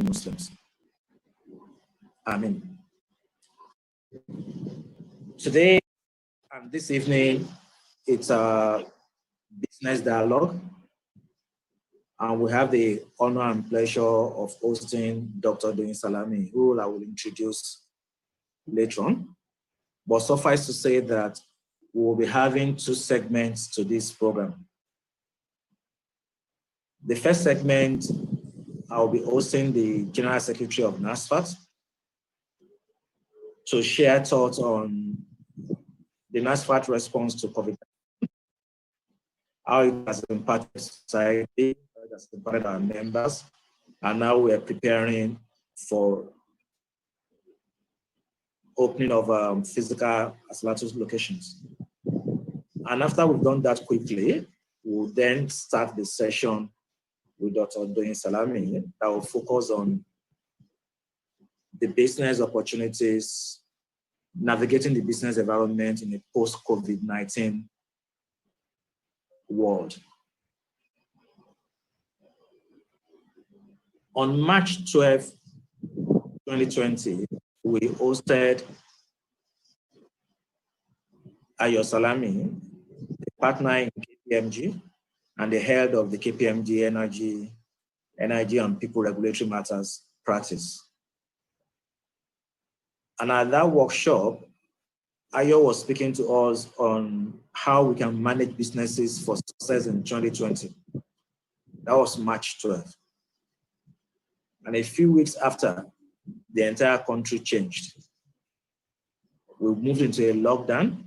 Muslims. Amen. Today and this evening, it's a business dialogue, and we have the honor and pleasure of hosting Dr. Adedoyin Salami, who I will introduce later on. But suffice to say that we will be having two segments to this program. The first segment, I'll be hosting the General Secretary of NASFAT to share thoughts on the NASFAT response to COVID, how it has impacted society, how it has impacted our members, and now we are preparing for opening of physical isolated locations. And after we've done that quickly, we'll then start the session with Dr. Adedoyin Salami that will focus on the business opportunities, navigating the business environment in a post-COVID-19 world. On March 12, 2020, we hosted Salami, the partner in KPMG and the head of the KPMG Energy and People Regulatory Matters practice. And at that workshop, Ayo was speaking to us on how we can manage businesses for success in 2020. That was March 12th. And a few weeks after, the entire country changed. We moved into a lockdown,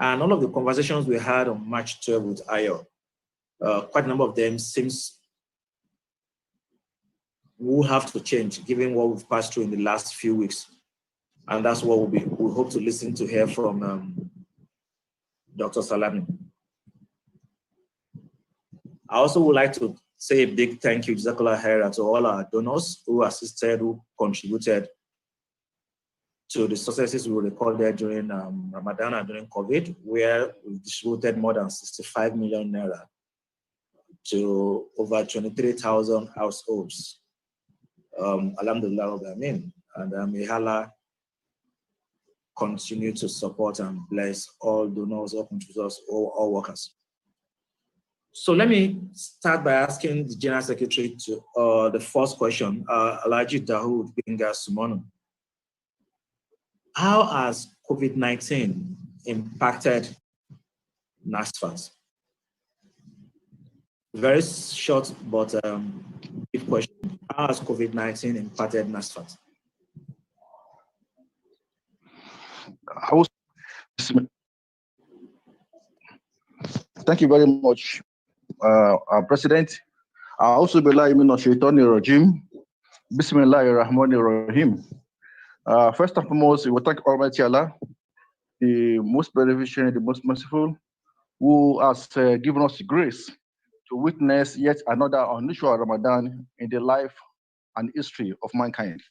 and all of the conversations we had on March 12th with Ayo, quite a number of them seems will have to change given what we've passed through in the last few weeks. And that's what we hope to listen to hear from Dr. Salami. I also would like to say a big thank you, Jazakallah Khair, to all our donors who assisted, who contributed to the successes we recorded during Ramadan and during COVID, where we distributed more than 65 million naira to over 23,000 households. Alhamdulillah, Amin. And may Allah continue to support and bless all donors, all contributors, all workers. So let me start by asking the General Secretary to the first question, Alhaji Dawood Benga Sumonu. How has COVID-19 impacted NASFAT? Very short but deep question. How has COVID-19 impacted NASFAT? Thank you very much, our President. Also, Rajim. Bismillahir Rahmanir Rahim. First and foremost, we will thank Almighty Allah, the most beneficent, the most merciful, who has given us the grace to witness yet another unusual Ramadan in the life and history of mankind.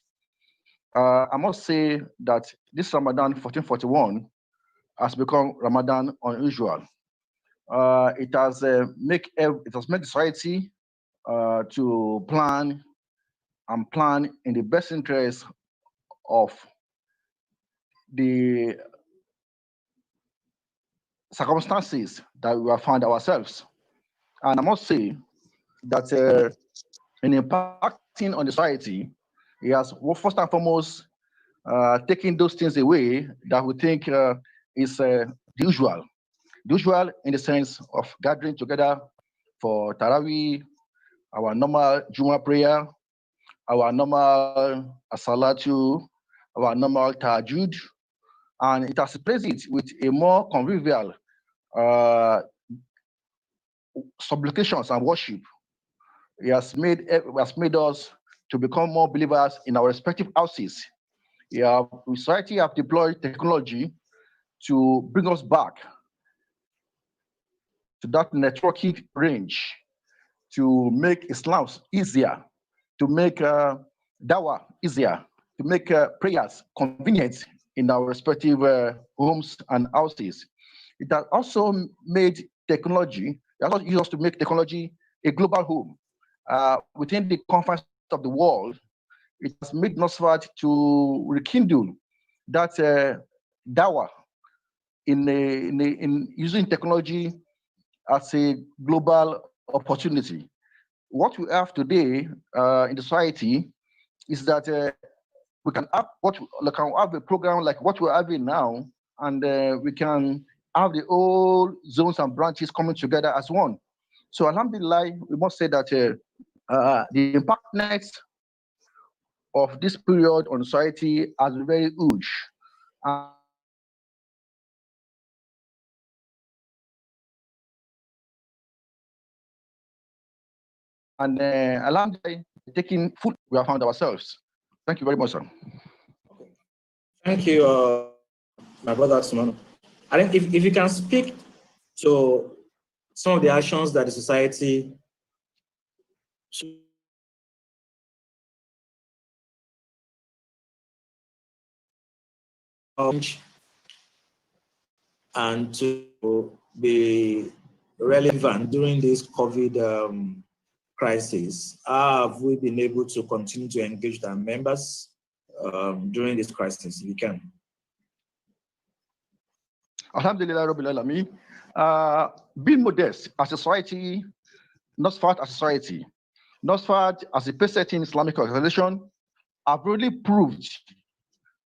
I must say that this Ramadan 1441 has become Ramadan unusual. It has made society to plan in the best interest of the circumstances that we have found ourselves. And I must say that in impacting on the society, it has first and foremost taking those things away that we think is the usual. The usual in the sense of gathering together for Taraweeh, our normal Juma prayer, our normal Salatu, our normal Tahajjud, and it has replaced it with a more convivial supplications and worship. It has made us to become more believers in our respective houses. Society have deployed technology to bring us back to that networking range, to make Islam easier, to make dawah easier, to make prayers convenient in our respective homes and houses. It has also made technology, it also used us to make technology a global home. Within the confines of the world, it has made NASFAT to rekindle that dawah in using technology as a global opportunity. What we have today in the society is that we can have a program like what we're having now, and we can have the whole zones and branches coming together as one. So alhamdulillah, we must say that the impactness of this period on society has been very huge. And alhamdulillah, taking food we have found ourselves. Thank you very much, sir. Okay. Thank you, my brother Simon. I think if you can speak to some of the actions that the society and to be relevant during this COVID crisis, have we been able to continue to engage our members during this crisis? If you can. Alhamdulillah, Rabbil Alameen. Being modest as a society, NASFAT as a society, NASFAT as a pace-setting Islamic organization, have really proved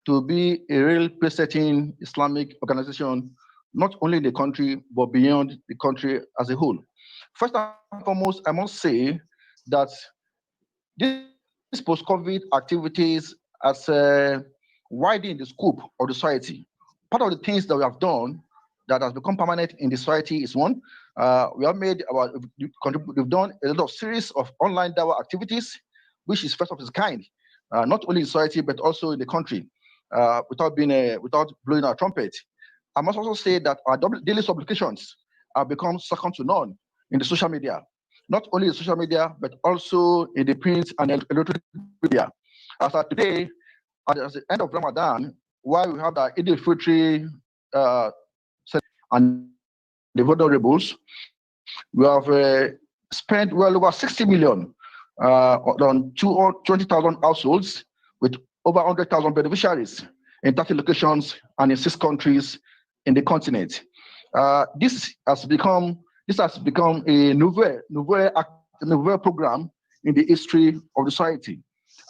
to be a real pace-setting Islamic organization, not only in the country, but beyond the country as a whole. First and foremost, I must say that this post-COVID activities has widened the scope of the society. Part of the things that we have done that has become permanent in the society is one, we have we've done a lot of series of online dawah activities, which is first of its kind, not only in society, but also in the country, without blowing our trumpet. I must also say that our daily supplications have become second to none in the social media, not only in social media, but also in the print and electronic media. As of today, at the end of Ramadan, while we have the Eid al-Fitr and the vulnerables, we have spent well over 60 million on 20,000 households with over 100,000 beneficiaries in 30 locations and in 6 countries in the continent. This has become a novel program in the history of the society.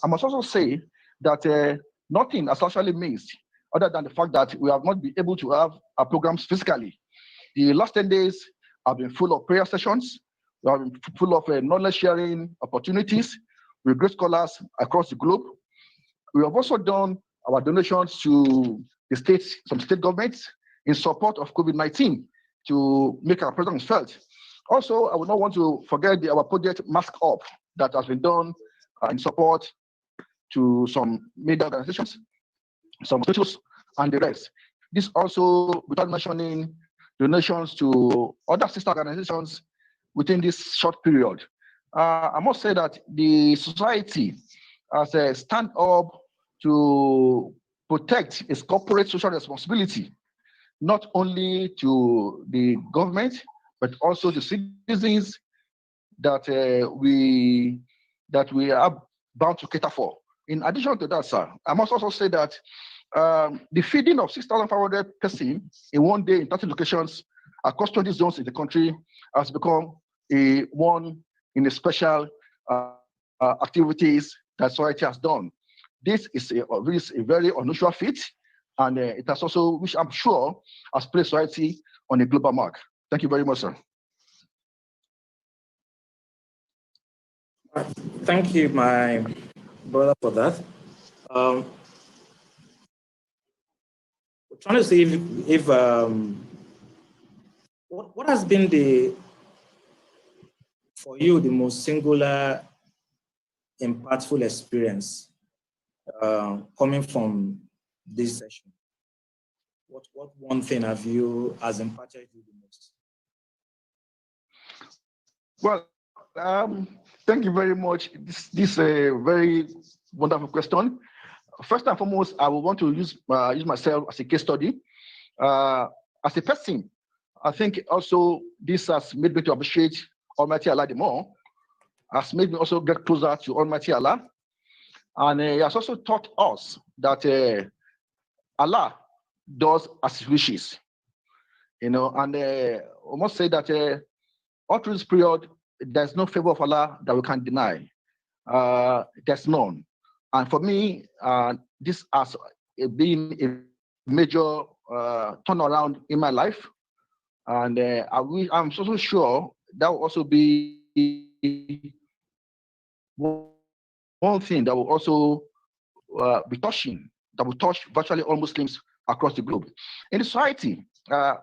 I must also say that nothing has actually missed, other than the fact that we have not been able to have our programs physically. The last 10 days have been full of prayer sessions. We have been full of knowledge sharing opportunities with great scholars across the globe. We have also done our donations to the states, some state governments, in support of COVID-19 to make our presence felt. Also, I would not want to forget our project Mask Up that has been done in support to some media organizations, some institutes, and the rest. This also, without mentioning donations to other sister organizations within this short period. I must say that the society has a stand up to protect its corporate social responsibility, not only to the government, but also the citizens that we are bound to cater for. In addition to that, sir, I must also say that the feeding of 6,500 persons in one day in 30 locations across 20 zones in the country has become one in the special activities that society has done. This is a very unusual feat, and it has also, which I'm sure, has placed society on a global mark. Thank you very much, sir. Thank you, my brother, for that. We're trying to see if what has been for you the most singular, impactful experience coming from this session? What one thing has impacted you the most? Well, thank you very much. This is a very wonderful question. First and foremost, I will want to use myself as a case study. As a person, I think also this has made me to appreciate Almighty Allah the more, has made me also get closer to Almighty Allah. And he has also taught us that Allah does as he wishes. And I must say that all through this period, there's no favor of Allah that we can deny. There's none. And for me, this has been a major turnaround in my life. And I'm so sure that will also be one thing that will also be touching, that will touch virtually all Muslims across the globe. In the society,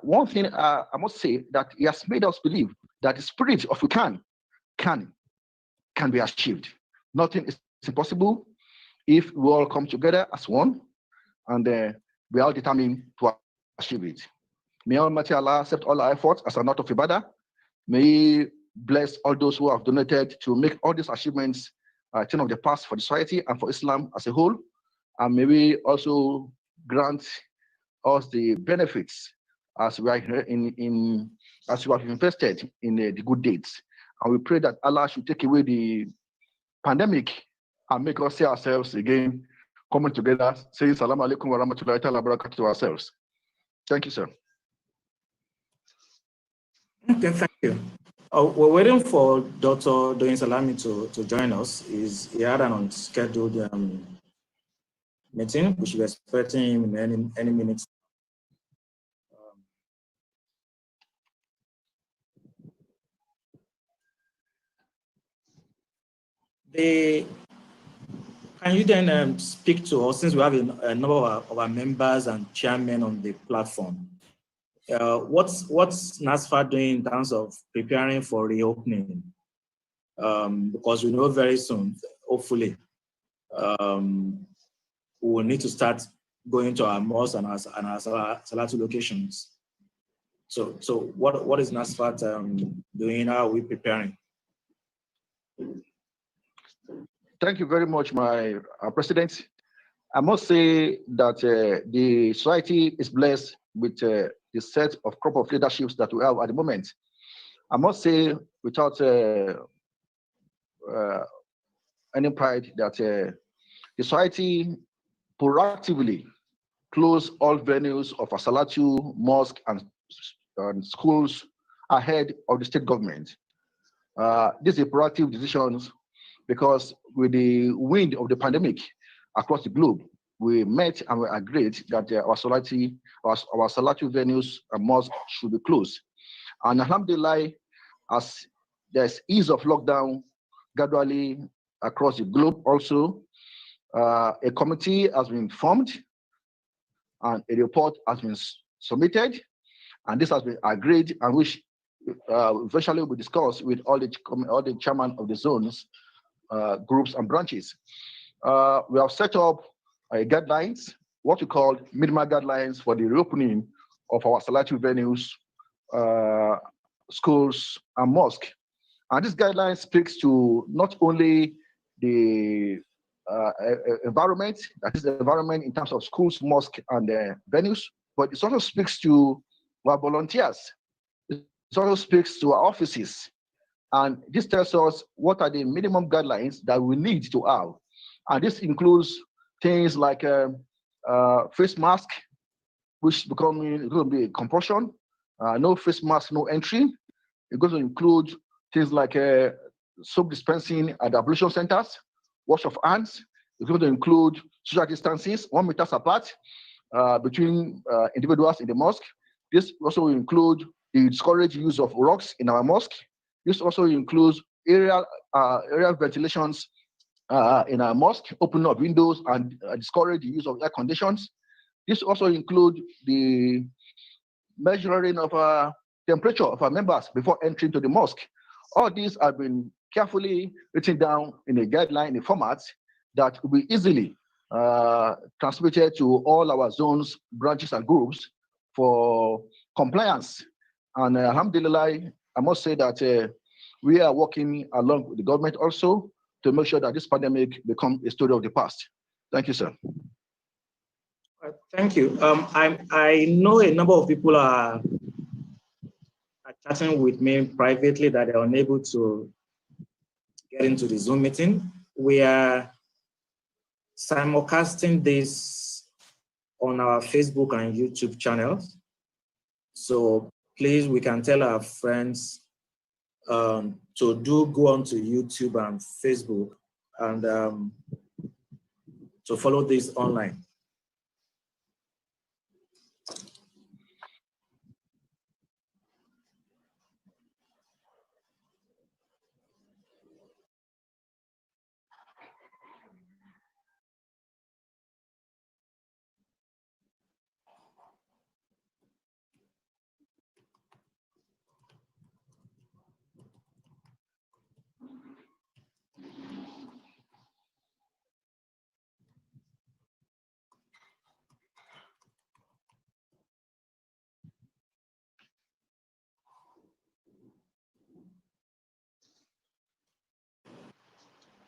one thing I must say that he has made us believe that the spirit of we can be achieved. Nothing is impossible if we all come together as one and we are determined to achieve it. May Almighty Allah accept all our efforts as an act of ibadah. May He bless all those who have donated to make all these achievements a thing of the past for the society and for Islam as a whole. And may we also grant us the benefits as we are as we have invested in the good deeds. And we pray that Allah should take away the pandemic and make us see ourselves again coming together, saying Salaam alaikum wa rahmatullahi wa barakatuh to ourselves. Thank you, sir. Okay, thank you. We're waiting for Dr. Adedoyin Salami to join us. He had an unscheduled meeting. We should be expecting him in any minutes. Can you then speak to us, since we have a number of our members and chairmen on the platform? What's NASFAT doing in terms of preparing for reopening? Because we know very soon, hopefully, we will need to start going to our mosques and our salatu locations. So what is NASFAT doing? How are we preparing? Thank you very much, my President. I must say that the society is blessed with the set of crop of leaderships that we have at the moment. I must say, without any pride, that the society proactively closed all venues of Asalatu, mosque, and schools ahead of the state government. This is a proactive decision because with the wind of the pandemic across the globe, we met and we agreed that our salatu venues and mosques should be closed. And alhamdulillah, as there's ease of lockdown gradually across the globe also, a committee has been formed and a report has been submitted, and this has been agreed, and which eventually will be discussed with all the chairman of the zones, groups and branches. We have set up guidelines, what we call minimal guidelines for the reopening of our salatu venues, schools and mosques. And this guideline speaks to not only the environment, that is the environment in terms of schools, mosques, and venues, but it also speaks to our volunteers. It also speaks to our offices. And this tells us what are the minimum guidelines that we need to have. And this includes things like face mask, which is going to be a compulsion. No face mask, no entry. It's going to include things like soap dispensing at the ablution centers, wash of hands. It's going to include social distances, 1 meter apart between individuals in the mosque. This also will include the discouraged use of rocks in our mosque. This also includes area ventilations in our mosque, opening up windows and discourage the use of air conditions. This also includes the measuring of temperature of our members before entering to the mosque. All these have been carefully written down in a guideline, in a format that will be easily transmitted to all our zones, branches, and groups for compliance. And alhamdulillah, I must say that we are working along with the government also to make sure that this pandemic becomes a story of the past. Thank you, sir. Thank you. I know a number of people are chatting with me privately that they're unable to get into the Zoom meeting. We are simulcasting this on our Facebook and YouTube channels. So please, we can tell our friends to go onto YouTube and Facebook and to follow this online.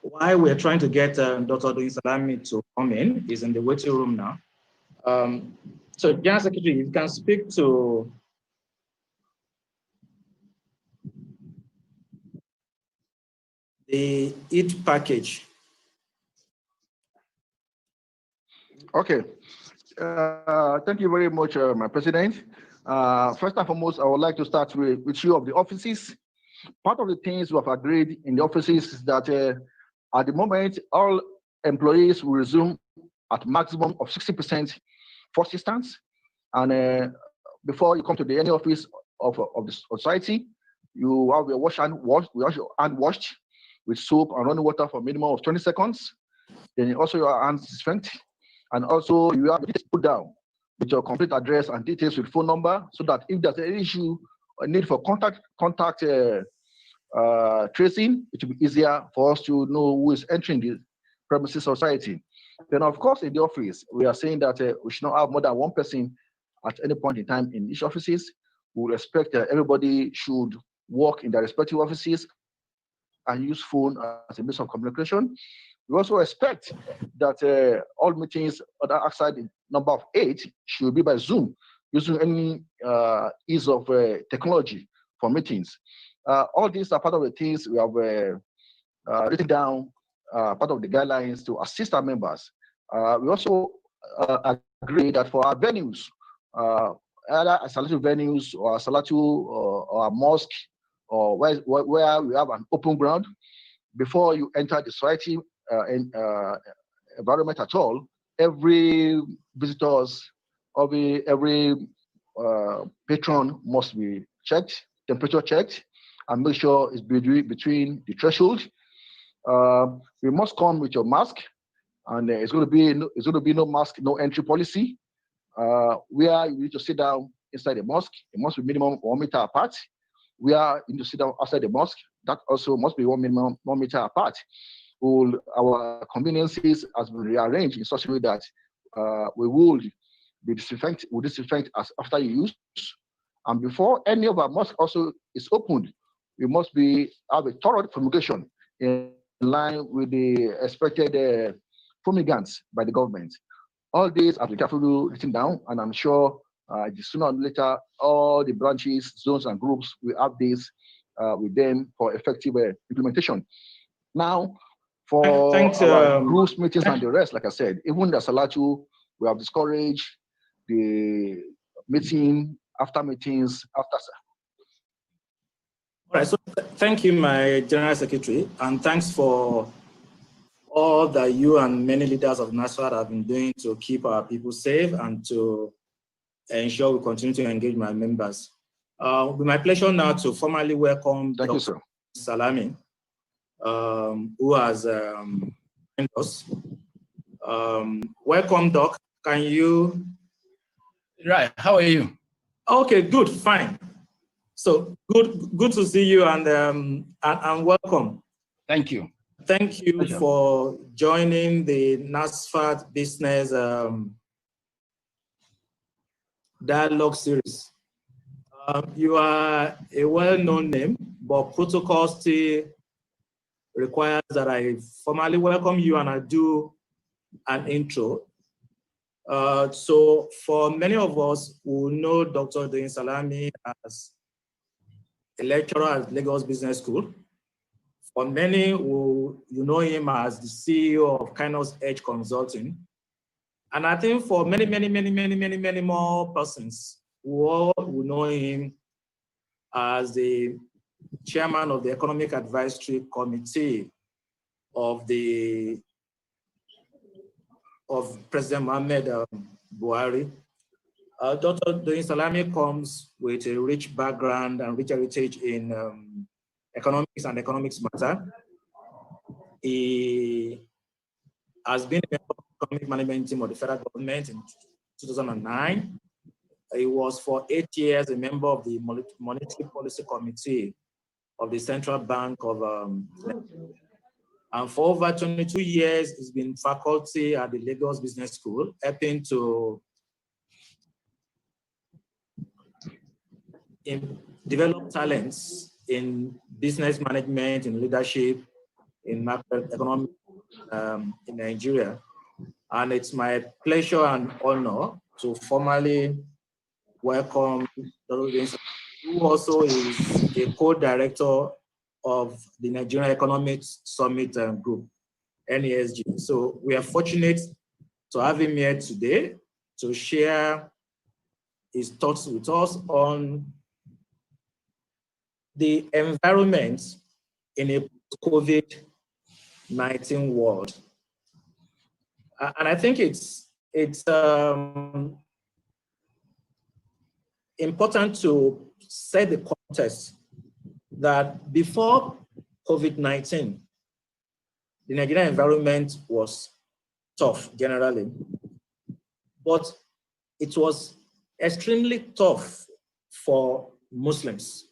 While we're trying to get Dr. Adedoyin Salami to come in, he's in the waiting room now. So, General Secretary, you can speak to the EAT package. Okay. Thank you very much, my President. First and foremost, I would like to start with you of the offices. Part of the things we have agreed in the offices is that at the moment, all employees will resume at maximum of 60% for assistance. And before you come to any office of the society, you have your wash hand washed with soap and running water for a minimum of 20 seconds. Then also your hands disinfect. And also you have to put down with your complete address and details with phone number, so that if there's an issue or need for contact tracing, it will be easier for us to know who is entering the premises society. Then of course in the office, we are saying that we should not have more than one person at any point in time in each offices. We will expect that everybody should work in their respective offices and use phone as a means of communication. We also expect that all meetings outside the number of 8 should be by Zoom, using any ease of technology for meetings. All these are part of the things we have written down, part of the guidelines to assist our members. We also agree that for our venues, either a Salatu venues or a Salatu or a mosque, or where we have an open ground, before you enter the society environment at all, every visitors, every patron must be checked, temperature checked, and make sure it's between the threshold. You must come with your mask, and it's going to be no mask, no entry policy. Where you need to sit down inside the mosque, it must be minimum 1 meter apart. Where you need to sit down outside the mosque, that also must be minimum 1 meter apart. All our conveniences has been rearranged in such a way that we will disinfect as after use. And before any of our mosques also is opened, we must have a thorough fumigation in line with the expected fumigants by the government. All these have been carefully written down, and I'm sure sooner or later, all the branches, zones, and groups will have this with them for effective implementation. Now, for our groups, meetings, and the rest, like I said, even the Salatu, we have discouraged the meeting, after meetings, after. All right, so thank you, my General Secretary, and thanks for all that you and many leaders of NASFAT have been doing to keep our people safe and to ensure we continue to engage my members. With my pleasure now to formally welcome Dr. Salami, who has joined us. Welcome, Doc. Can you? Right. How are you? Okay, good, fine. So good to see you, and welcome. Thank you. Thank you for joining the NASFAT Business Dialogue Series. You are a well-known name, but protocol still requires that I formally welcome you and I do an intro. So for many of us who know Dr. Adedoyin Salami as a lecturer at Lagos Business School, For many who you know him as the CEO of Kynos Edge Consulting. And I think for many more persons who all will know him as the chairman of the Economic Advisory Committee of President Mohamed Buhari. Dr. Adedoyin Salami comes with a rich background and rich heritage in economics and economics matter. He has been a member of the economic management team of the federal government in 2009. He was for 8 years a member of the Monetary Policy Committee of the Central Bank of and for over 22 years, he's been faculty at the Lagos Business School, helping to develop talents in business management, in leadership, in macroeconomics in Nigeria. And it's my pleasure and honor to formally welcome Dr. Worsens, who also is a co-director of the Nigerian Economic Summit Group, NASG. So we are fortunate to have him here today to share his thoughts with us on the environment in a COVID-19 world. And I think it's important to set the context that before COVID-19, the Nigerian environment was tough generally, but it was extremely tough for Muslims.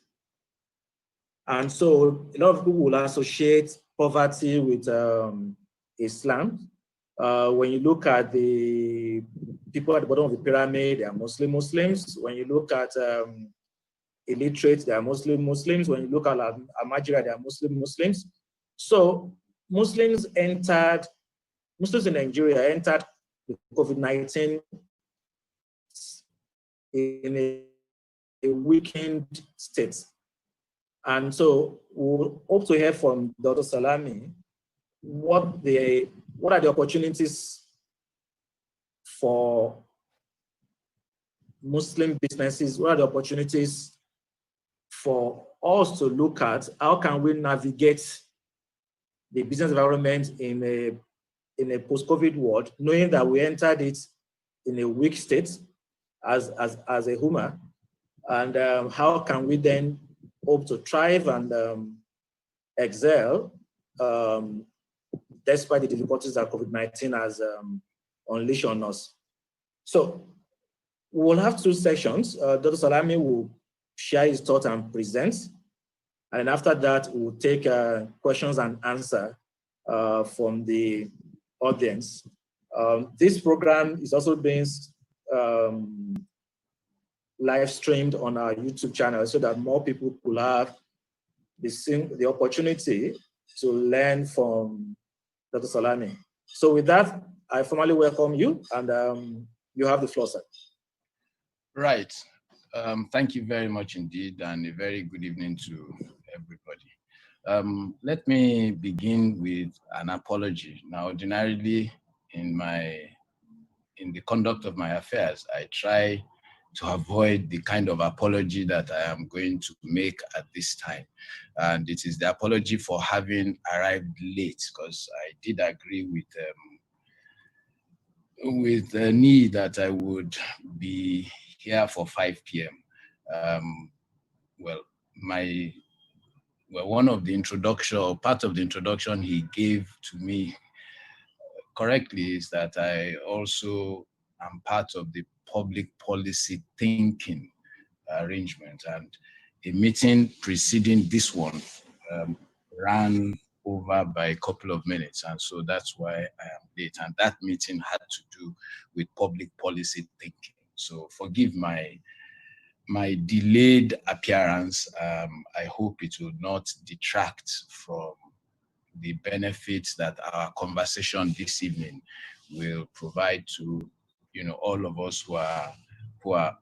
And so a lot of people will associate poverty with Islam. When you look at the people at the bottom of the pyramid, they are mostly Muslims. When you look at illiterate, they are Muslims. When you look at Amajira, they are Muslims. So Muslims in Nigeria entered the COVID-19 in a weakened state. And so we'll hope to hear from Dr. Salami what are the opportunities for Muslim businesses, what are the opportunities for us to look at, how can we navigate the business environment in a post-COVID world, knowing that we entered it in a weak state as a human, and how can we then hope to thrive and excel despite the difficulties that COVID-19 has unleashed on us. So we'll have two sessions. Dr. Salami will share his thoughts and present. And after that, we'll take questions and answers from the audience. This program is also being live streamed on our YouTube channel so that more people could have the opportunity to learn from Dr. Salami. So with that, I formally welcome you, and you have the floor, sir. Right. Thank you very much indeed, and a very good evening to everybody. Let me begin with an apology. Now, ordinarily, in the conduct of my affairs, I try to avoid the kind of apology that I am going to make at this time. And it is the apology for having arrived late, because I did agree with the need that I would be here for 5 p.m. One of the introduction, or part of the introduction he gave to me correctly, is that I also am part of the public policy thinking arrangement, and a meeting preceding this one ran over by a couple of minutes, and so that's why I am late. And that meeting had to do with public policy thinking. So forgive my delayed appearance. I hope it will not detract from the benefits that our conversation this evening will provide to all of us who are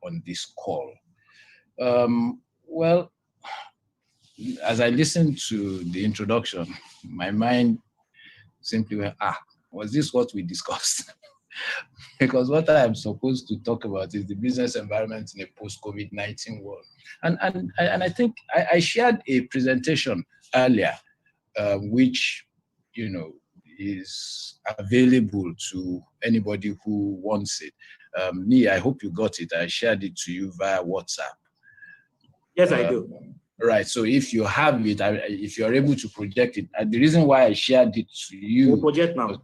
on this call. Well, as I listened to the introduction, my mind simply went, was this what we discussed? Because what I am supposed to talk about is the business environment in a post-COVID-19 world. And I think I shared a presentation earlier, which, is available to anybody who wants it. I hope you got it. I shared it to you via WhatsApp. Yes, I do. Right. So if you have it, if you're able to project it, the reason why I shared it to you. We'll project now.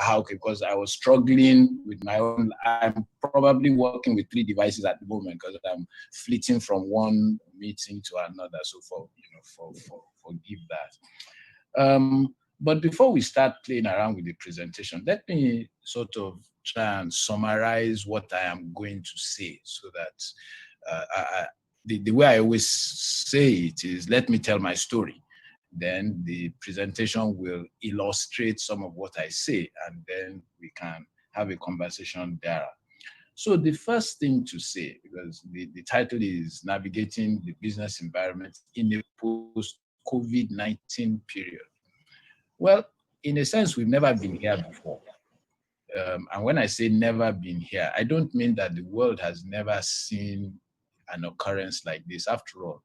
Okay, because I was struggling with my own. I'm probably working with 3 devices at the moment because I'm flitting from one meeting to another. So forgive that. But before we start playing around with the presentation, let me sort of try and summarize what I am going to say, so that the way I always say it is, let me tell my story. Then the presentation will illustrate some of what I say, and then we can have a conversation there. So the first thing to say, because the title is Navigating the Business Environment in a Post-COVID-19 Period. Well, in a sense, we've never been here before. And when I say never been here, I don't mean that the world has never seen an occurrence like this. After all,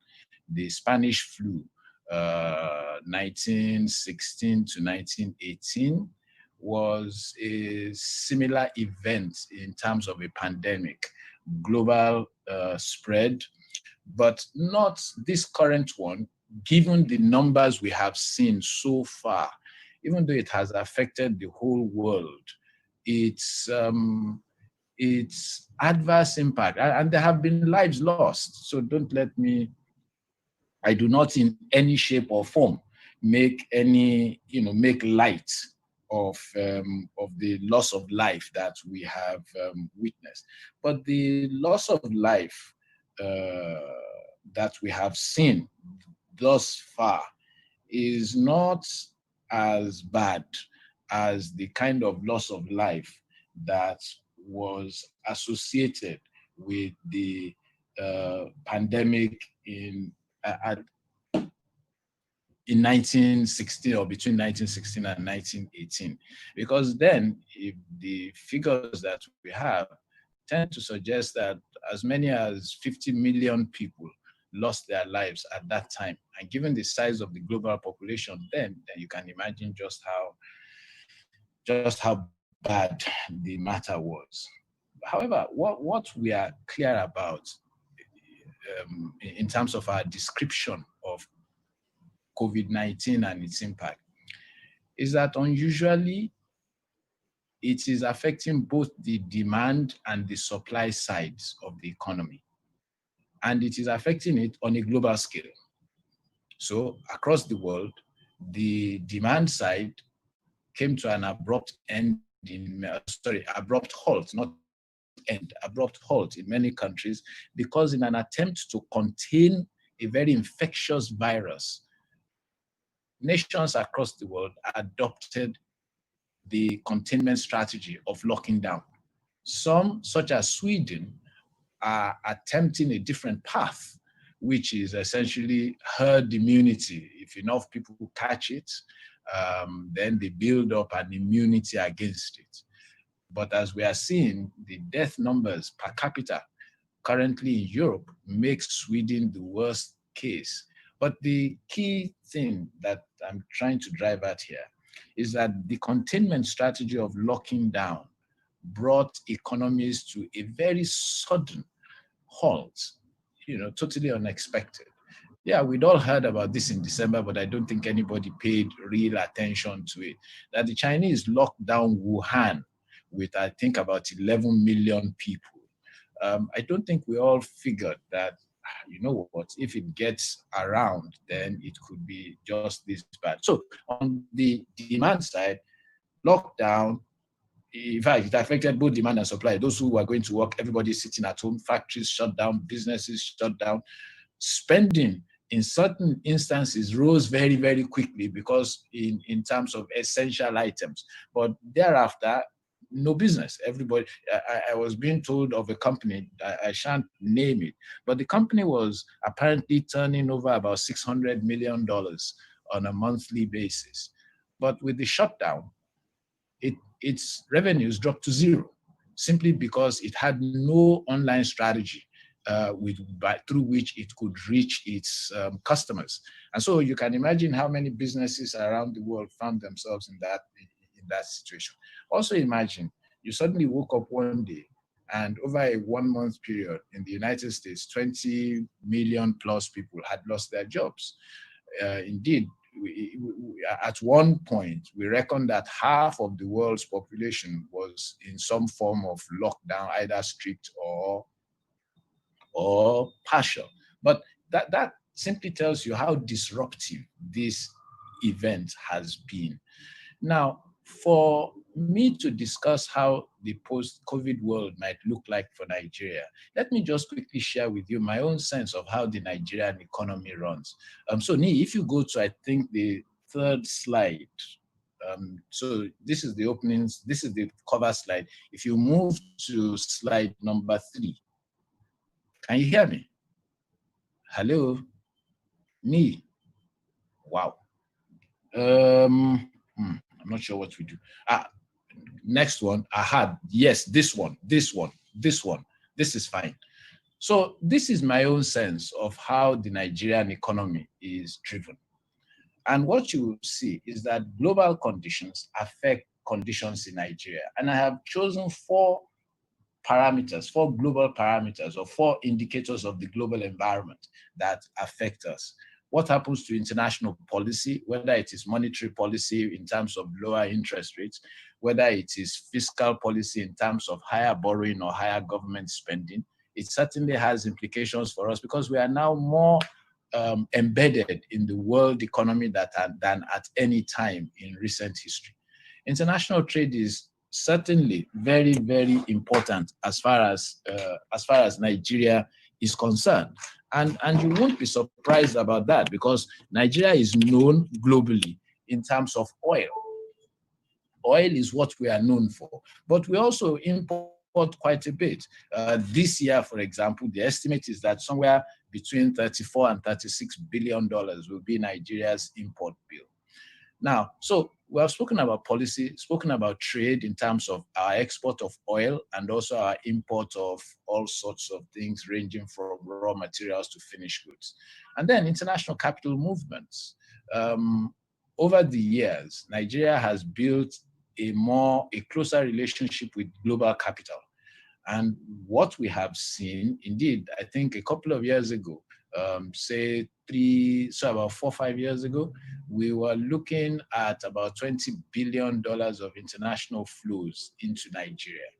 the Spanish flu, 1916 to 1918, was a similar event in terms of a pandemic, global spread, but not this current one, given the numbers we have seen so far. Even though it has affected the whole world, its adverse impact, and there have been lives lost. So I do not in any shape or form make light of the loss of life that we have witnessed. But the loss of life that we have seen thus far is not as bad as the kind of loss of life that was associated with the pandemic in 1916, or between 1916 and 1918, because then, if the figures that we have tend to suggest that as many as 50 million people lost their lives at that time, and given the size of the global population then you can imagine just how bad the matter was. However, what we are clear about in terms of our description of COVID-19 and its impact is that unusually it is affecting both the demand and the supply sides of the economy. And it is affecting it on a global scale. So across the world, the demand side came to an abrupt halt in many countries, because in an attempt to contain a very infectious virus, nations across the world adopted the containment strategy of locking down. Some, such as Sweden, are attempting a different path, which is essentially herd immunity. If enough people catch it, then they build up an immunity against it. But as we are seeing, the death numbers per capita currently in Europe makes Sweden the worst case. But the key thing that I'm trying to drive at here is that the containment strategy of locking down brought economies to a very sudden halt, totally unexpected. Yeah, we'd all heard about this in December, but I don't think anybody paid real attention to it. That the Chinese locked down Wuhan with, I think, about 11 million people. I don't think we all figured that, if it gets around, then it could be just this bad. So on the demand side, lockdown, in fact, it affected both demand and supply. Those who were going to work, everybody's sitting at home, factories shut down, businesses shut down. Spending in certain instances rose very, very quickly because in terms of essential items. But thereafter, no business. Everybody, I was being told of a company, I shan't name it, but the company was apparently turning over about $600 million on a monthly basis. But with the shutdown, its revenues dropped to zero, simply because it had no online strategy through which it could reach its customers. And so you can imagine how many businesses around the world found themselves in that situation. Also imagine you suddenly woke up one day and over a 1 month period in the United States, 20 million plus people had lost their jobs. Indeed, at one point, we reckoned that half of the world's population was in some form of lockdown, either strict or partial. But that simply tells you how disruptive this event has been. Now, for me to discuss how the post-COVID world might look like for Nigeria, let me just quickly share with you my own sense of how the Nigerian economy runs. So, Ni, if you go to, I think, the third slide, so this is the openings, this is the cover slide. If you move to slide number 3, can you hear me? Hello? Ni? Wow. I'm not sure what we do. Next one, yes, this one. This is fine. So this is my own sense of how the Nigerian economy is driven. And what you will see is that global conditions affect conditions in Nigeria. And I have chosen 4 global parameters, or 4 indicators of the global environment that affect us. What happens to international policy, whether it is monetary policy in terms of lower interest rates, whether it is fiscal policy in terms of higher borrowing or higher government spending. It certainly has implications for us because we are now more embedded in the world economy than at any time in recent history. International trade is certainly very, very important as far as Nigeria is concerned. And you won't be surprised about that because Nigeria is known globally in terms of oil. Oil is what we are known for, but we also import quite a bit. This year, for example, the estimate is that somewhere between $34 and $36 billion will be Nigeria's import bill. Now, so we have spoken about policy, spoken about trade in terms of our export of oil and also our import of all sorts of things ranging from raw materials to finished goods. And then international capital movements. Over the years, Nigeria has built a closer relationship with global capital. And what we have seen, indeed, I think a couple of years ago, about 4 or 5 years ago, we were looking at about $20 billion of international flows into Nigeria.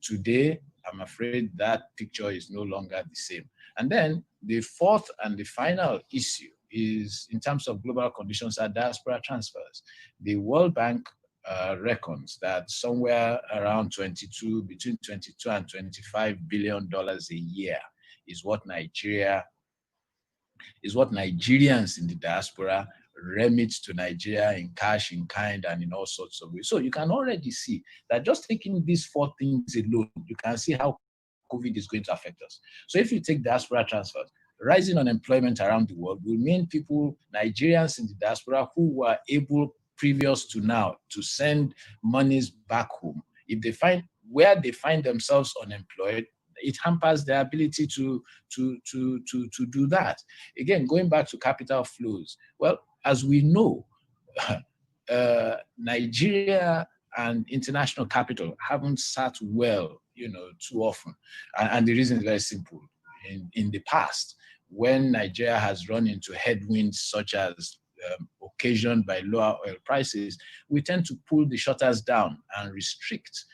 Today, I'm afraid that picture is no longer the same. And then the fourth and the final issue is, in terms of global conditions, are diaspora transfers. The World Bank reckons that somewhere around between 22 and $25 billion a year is what Nigerians in the diaspora remit to Nigeria in cash, in kind, and in all sorts of ways. So you can already see that just taking these 4 things alone, you can see how COVID is going to affect us. So if you take diaspora transfers, rising unemployment around the world will mean Nigerians in the diaspora who were able previous to now to send monies back home, if they find themselves unemployed, it hampers their ability to do that. Again, going back to capital flows, well, as we know, Nigeria and international capital haven't sat well, too often. And the reason is very simple. In the past, when Nigeria has run into headwinds such as occasioned by lower oil prices, we tend to pull the shutters down and restrict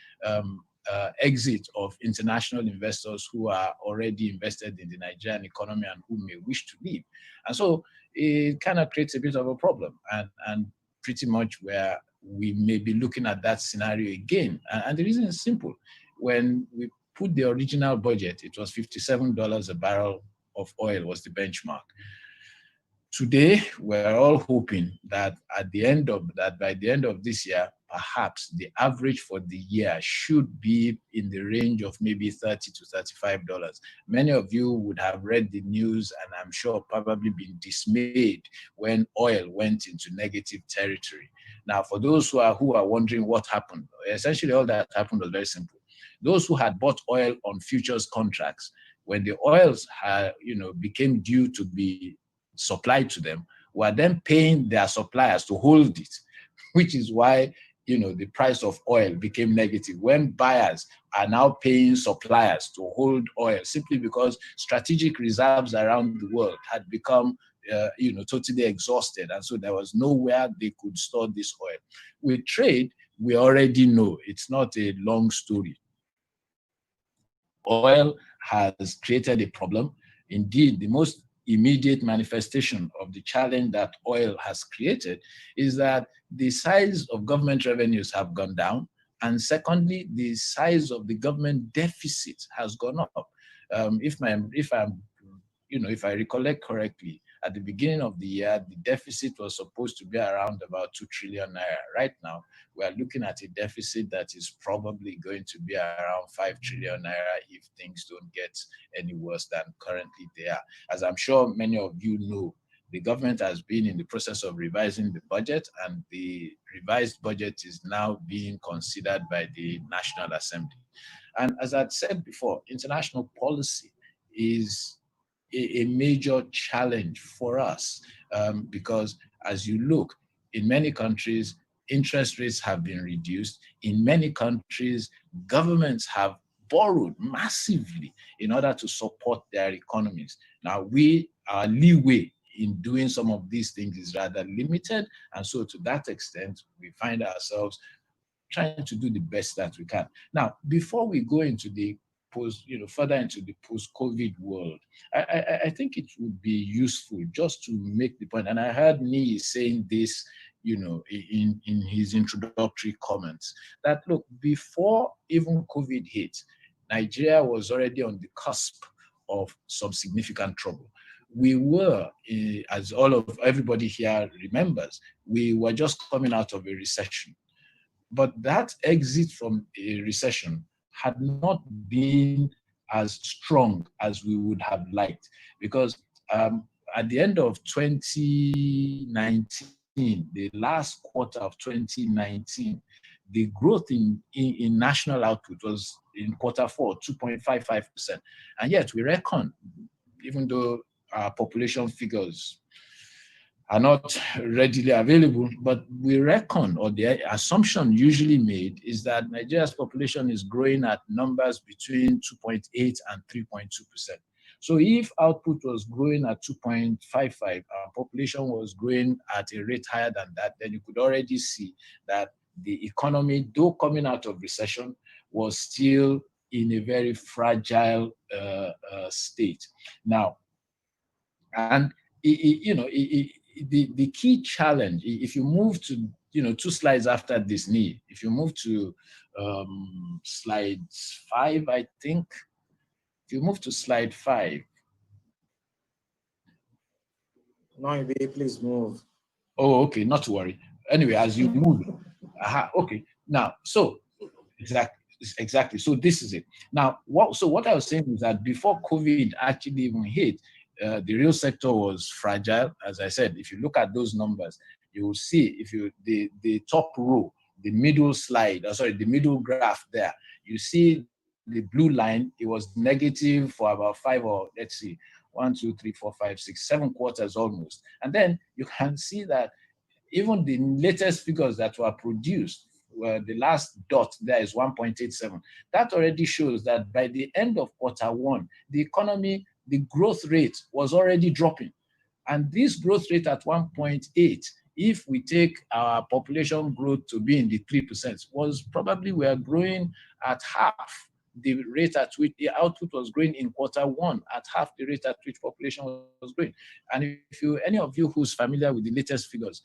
exit of international investors who are already invested in the Nigerian economy and who may wish to leave. And so it kind of creates a bit of a problem, and pretty much where we may be looking at that scenario again. And the reason is simple. When we put the original budget, it was $57 a barrel of oil was the benchmark. Today, we're all hoping that by the end of this year, perhaps the average for the year should be in the range of maybe $30 to $35. Many of you would have read the news, and I'm sure probably been dismayed when oil went into negative territory. Now, for those who are wondering what happened, essentially all that happened was very simple. Those who had bought oil on futures contracts, when the oils became due to be supplied to them, were then paying their suppliers to hold it, which is why the price of oil became negative, when buyers are now paying suppliers to hold oil simply because strategic reserves around the world had become totally exhausted, and so there was nowhere they could store this oil. With trade, we already know it's not a long story. Oil has created a problem. Indeed, the most immediate manifestation of the challenge that oil has created is that the size of government revenues have gone down, and secondly, the size of the government deficit has gone up. If I recollect correctly, at the beginning of the year, the deficit was supposed to be around about 2 trillion naira. Right now, we are looking at a deficit that is probably going to be around 5 trillion naira if things don't get any worse than currently they are. As I'm sure many of you know, the government has been in the process of revising the budget, and the revised budget is now being considered by the National Assembly. And as I'd said before, international policy is a major challenge for us, because as you look, in many countries, interest rates have been reduced. In many countries, governments have borrowed massively in order to support their economies. Now, our leeway in doing some of these things is rather limited, and so to that extent, we find ourselves trying to do the best that we can. Now, before we go into the further into the post-COVID world, I think it would be useful just to make the point, and I heard Nee saying this, in his introductory comments, that look, before even COVID hit, Nigeria was already on the cusp of some significant trouble. We were, as everybody here remembers, we were just coming out of a recession. But that exit from a recession had not been as strong as we would have liked, because at the end of 2019, the last quarter of 2019, the growth in national output was in quarter four, 2.55%. And yet we reckon, even though our population figures are not readily available, but we reckon, or the assumption usually made, is that Nigeria's population is growing at numbers between 2.8 and 3.2%. So if output was growing at 2.55, our population was growing at a rate higher than that, then you could already see that the economy, though coming out of recession, was still in a very fragile state. Now, and the key challenge, if you move to 2 slides after this, if you move to slide 5, I think. If you move to slide 5. No, please move. Oh, okay, not to worry. Anyway, as you move, okay. Now, so exactly. So this is it. Now, what I was saying is that before COVID actually even hit, the real sector was fragile. As I said, if you look at those numbers, you will see, the top row, the middle the middle graph there, you see the blue line, it was negative for about 7 quarters almost. And then you can see that even the latest figures that were produced, the last dot there is 1.87. That already shows that by the end of quarter one, the economy, the growth rate was already dropping. And this growth rate at 1.8, if we take our population growth to be in the 3%, was probably, we are growing at half the rate at which the output was growing in quarter one, at half the rate at which population was growing. And any of you who's familiar with the latest figures,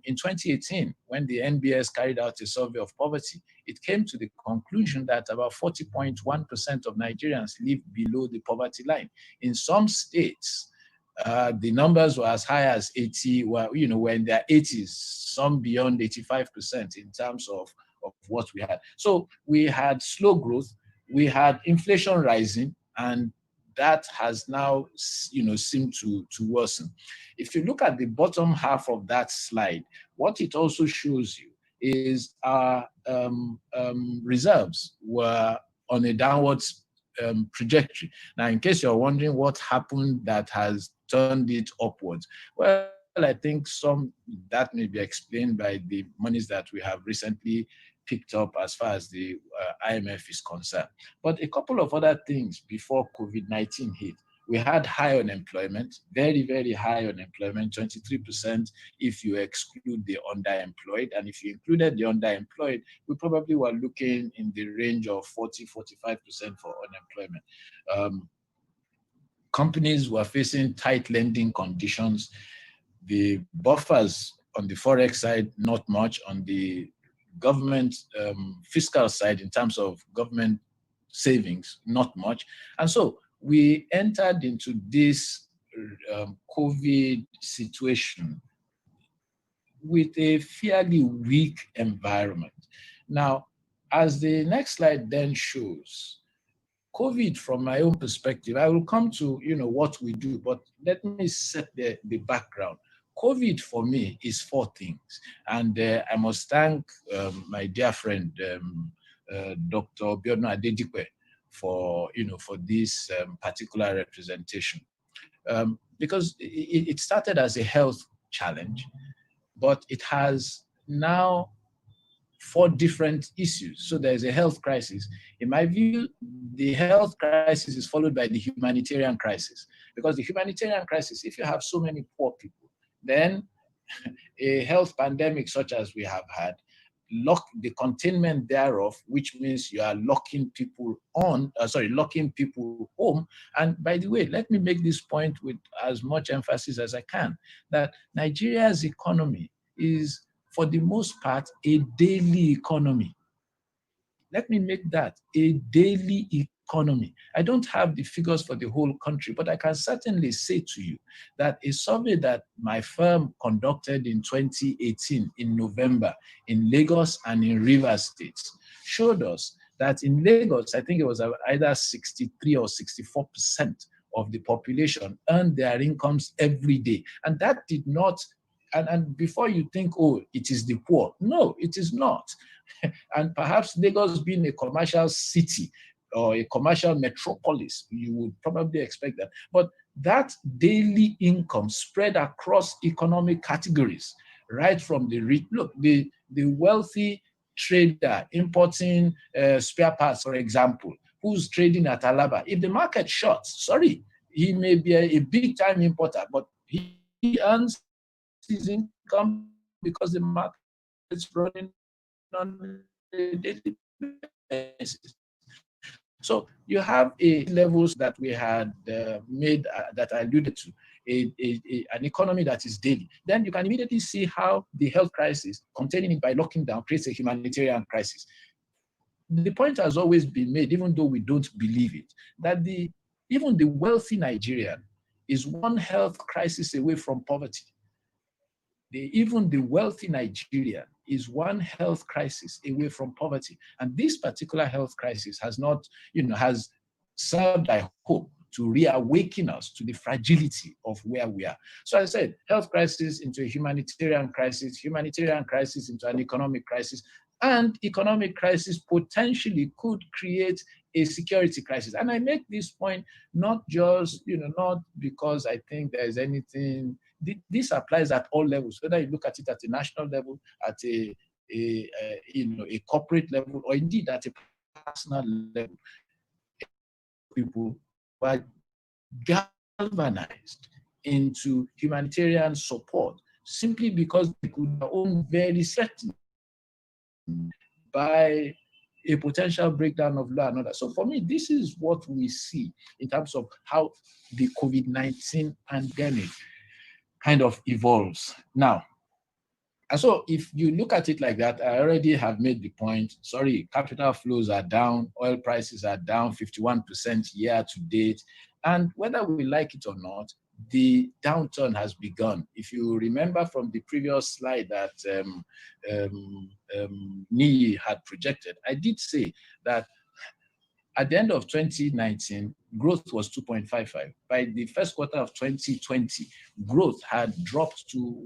in 2018, when the NBS carried out a survey of poverty, it came to the conclusion that about 40.1% of Nigerians live below the poverty line. In some states, The numbers were as high as 80, were in their 80s, some beyond 85% in terms of what we had. So we had slow growth, we had inflation rising, and that has now, seemed to worsen. If you look at the bottom half of that slide, what it also shows you is our reserves were on a downwards trajectory. Now, in case you're wondering what happened that has turned it upwards, well, I think some that may be explained by the monies that we have recently picked up as far as the IMF is concerned. But a couple of other things before COVID-19 hit. We had high unemployment, very, very high unemployment, 23% if you exclude the underemployed. And if you included the underemployed, we probably were looking in the range of 40-45% for unemployment. Companies were facing tight lending conditions. The buffers on the forex side, not much. On the government fiscal side, in terms of government savings, not much. And so we entered into this COVID situation with a fairly weak environment. Now, as the next slide then shows, COVID, from my own perspective, I will come to what we do, but let me set the background. COVID for me is four things, and I must thank my dear friend Dr. Adedoyin for this particular representation, because it started as a health challenge, but it has now four different issues. So there's a health crisis. In my view, the health crisis is followed by the humanitarian crisis, because the humanitarian crisis, if you have so many poor people, then a health pandemic such as we have had, the containment thereof, which means you are locking people home. And by the way, let me make this point with as much emphasis as I can, that Nigeria's economy is, for the most part, a daily economy. Let me make that a daily economy. I don't have the figures for the whole country, but I can certainly say to you that a survey that my firm conducted in 2018 in November in Lagos and in Rivers States showed us that in Lagos, I think it was either 63 or 64% of the population earned their incomes every day. And that did not, and before you think, oh, it is the poor. No, it is not. And perhaps Lagos being a commercial city or a commercial metropolis, you would probably expect that. But that daily income spread across economic categories, right from the wealthy trader importing spare parts, for example, who's trading at Alaba. If the market shuts, he may be a big time importer, but he earns his income because the market is running on a daily basis. So you have levels that we had made that I alluded to, an economy that is daily. Then you can immediately see how the health crisis, containing it by locking down, creates a humanitarian crisis. The point has always been made, even though we don't believe it, that even the wealthy Nigerian is one health crisis away from poverty. Even the wealthy Nigerian is one health crisis away from poverty. And this particular health crisis has not, has served, I hope, to reawaken us to the fragility of where we are. So I said, health crisis into a humanitarian crisis into an economic crisis, and economic crisis potentially could create a security crisis. And I make this point not just, not because I think there's anything. This applies at all levels, whether you look at it at a national level, at a corporate level, or indeed at a personal level. People were galvanized into humanitarian support simply because they could own very certain by a potential breakdown of law and order. So for me, this is what we see in terms of how the COVID-19 pandemic kind of evolves now. And so if you look at it like that, I already have made the point, capital flows are down, oil prices are down 51% year to date. And whether we like it or not, the downturn has begun. If you remember from the previous slide that Niyi had projected, I did say that at the end of 2019, growth was 2.55. By the first quarter of 2020, growth had dropped to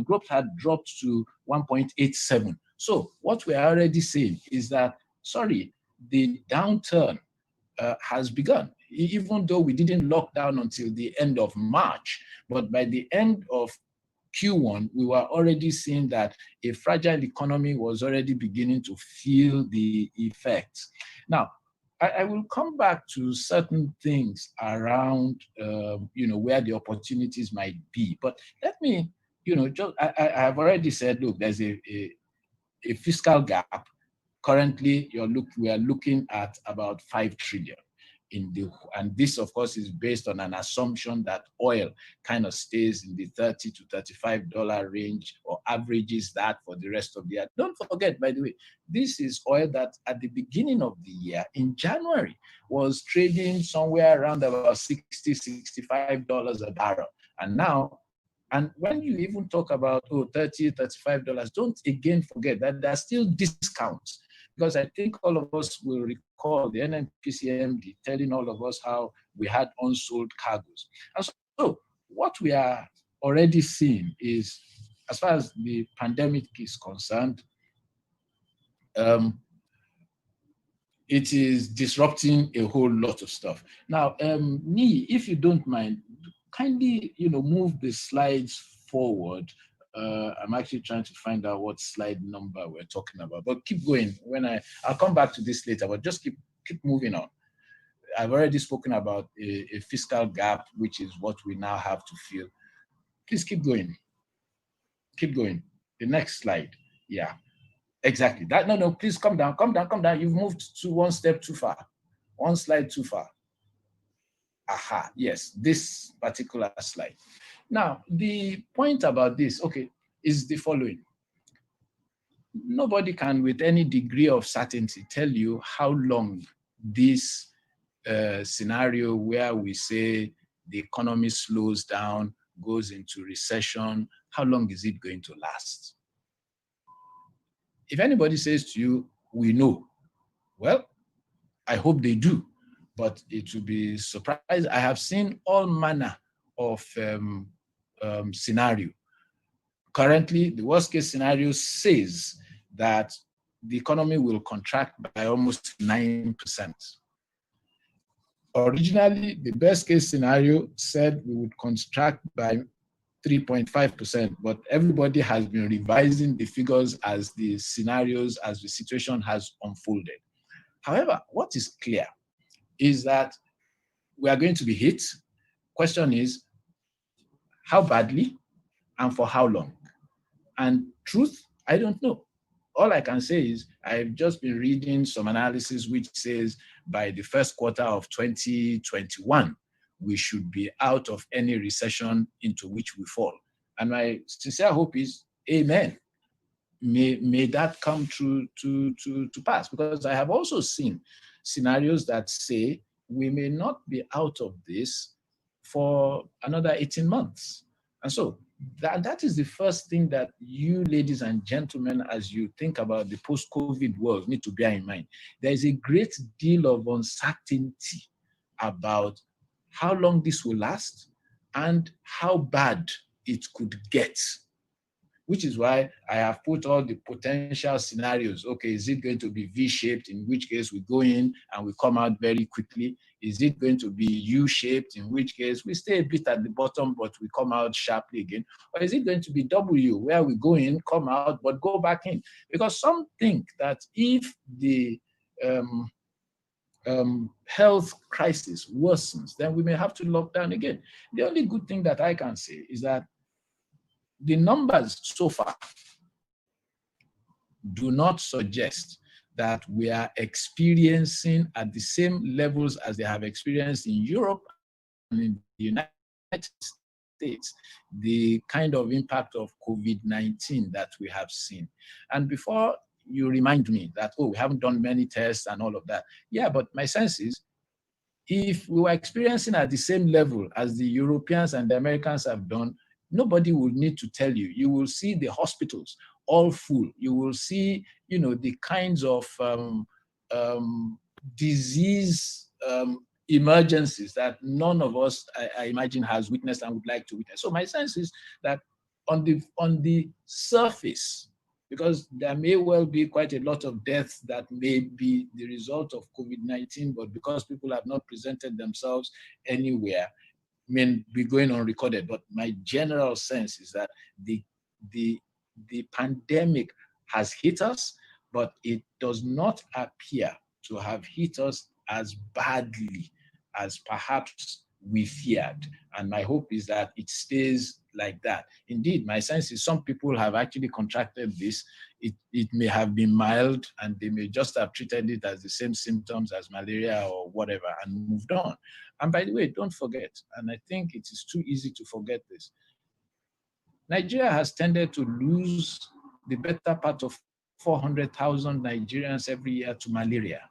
growth had dropped to 1.87. So what we're already saying is that, sorry, the downturn has begun, even though we didn't lock down until the end of March. But by the end of Q1, we were already seeing that a fragile economy was already beginning to feel the effects. Now, I will come back to certain things around, where the opportunities might be. But let me, I have already said, look, there's a fiscal gap. Currently, we are looking at about 5 trillion. And this, of course, is based on an assumption that oil kind of stays in the $30 to $35 range, or averages that for the rest of the year. Don't forget, by the way, this is oil that at the beginning of the year, in January, was trading somewhere around about $60, $65 a barrel. And now, and when you even talk about $30, $35, don't again forget that there are still discounts. Because I think all of us will recall the NNPCMD telling all of us how we had unsold cargoes. And so what we are already seeing is, as far as the pandemic is concerned, it is disrupting a whole lot of stuff. Now, Ni, if you don't mind, kindly move the slides forward. I'm actually trying to find out what slide number we're talking about, but keep going. I'll come back to this later, but just keep moving on. I've already spoken about a fiscal gap, which is what we now have to fill. Please keep going. Keep going. The next slide. Yeah, exactly. No, please come down. You've moved to one step too far. One slide too far. Aha, yes, this particular slide. Now, the point about this, is the following. Nobody can, with any degree of certainty, tell you how long this scenario where we say the economy slows down, goes into recession, how long is it going to last? If anybody says to you, we know, well, I hope they do, but it will be surprised. I have seen all manner of scenario. Currently, the worst case scenario says that the economy will contract by almost 9%. Originally, the best case scenario said we would contract by 3.5%, but everybody has been revising the figures as the scenarios, as the situation has unfolded. However, what is clear is that we are going to be hit. Question is, how badly and for how long? And truth, I don't know. All I can say is I've just been reading some analysis which says by the first quarter of 2021, we should be out of any recession into which we fall. And my sincere hope is, amen. May that come true to pass, because I have also seen scenarios that say we may not be out of this for another 18 months. And so that is the first thing that you, ladies and gentlemen, as you think about the post-COVID world, need to bear in mind. There is a great deal of uncertainty about how long this will last and how bad it could get, which is why I have put all the potential scenarios. Okay, is it going to be V-shaped, in which case we go in and we come out very quickly? Is it going to be U-shaped, in which case we stay a bit at the bottom, but we come out sharply again? Or is it going to be W, where we go in, come out, but go back in? Because some think that if the health crisis worsens, then we may have to lock down again. The only good thing that I can say is that the numbers so far do not suggest that we are experiencing at the same levels as they have experienced in Europe and in the United States, the kind of impact of COVID-19 that we have seen. And before you remind me that, we haven't done many tests and all of that. Yeah, but my sense is, if we were experiencing at the same level as the Europeans and the Americans have done, nobody will need to tell you. You will see the hospitals all full. You will see, the kinds of disease emergencies that none of us, I imagine, has witnessed and would like to witness. So my sense is that on the surface, because there may well be quite a lot of deaths that may be the result of COVID-19, but because people have not presented themselves anywhere, may be going unrecorded. But my general sense is that the pandemic has hit us, but it does not appear to have hit us as badly as perhaps we feared. And my hope is that it stays like that. Indeed, my sense is some people have actually contracted this. It may have been mild, and they may just have treated it as the same symptoms as malaria or whatever and moved on. And by the way, don't forget, and I think it is too easy to forget this, Nigeria has tended to lose the better part of 400,000 Nigerians every year to malaria.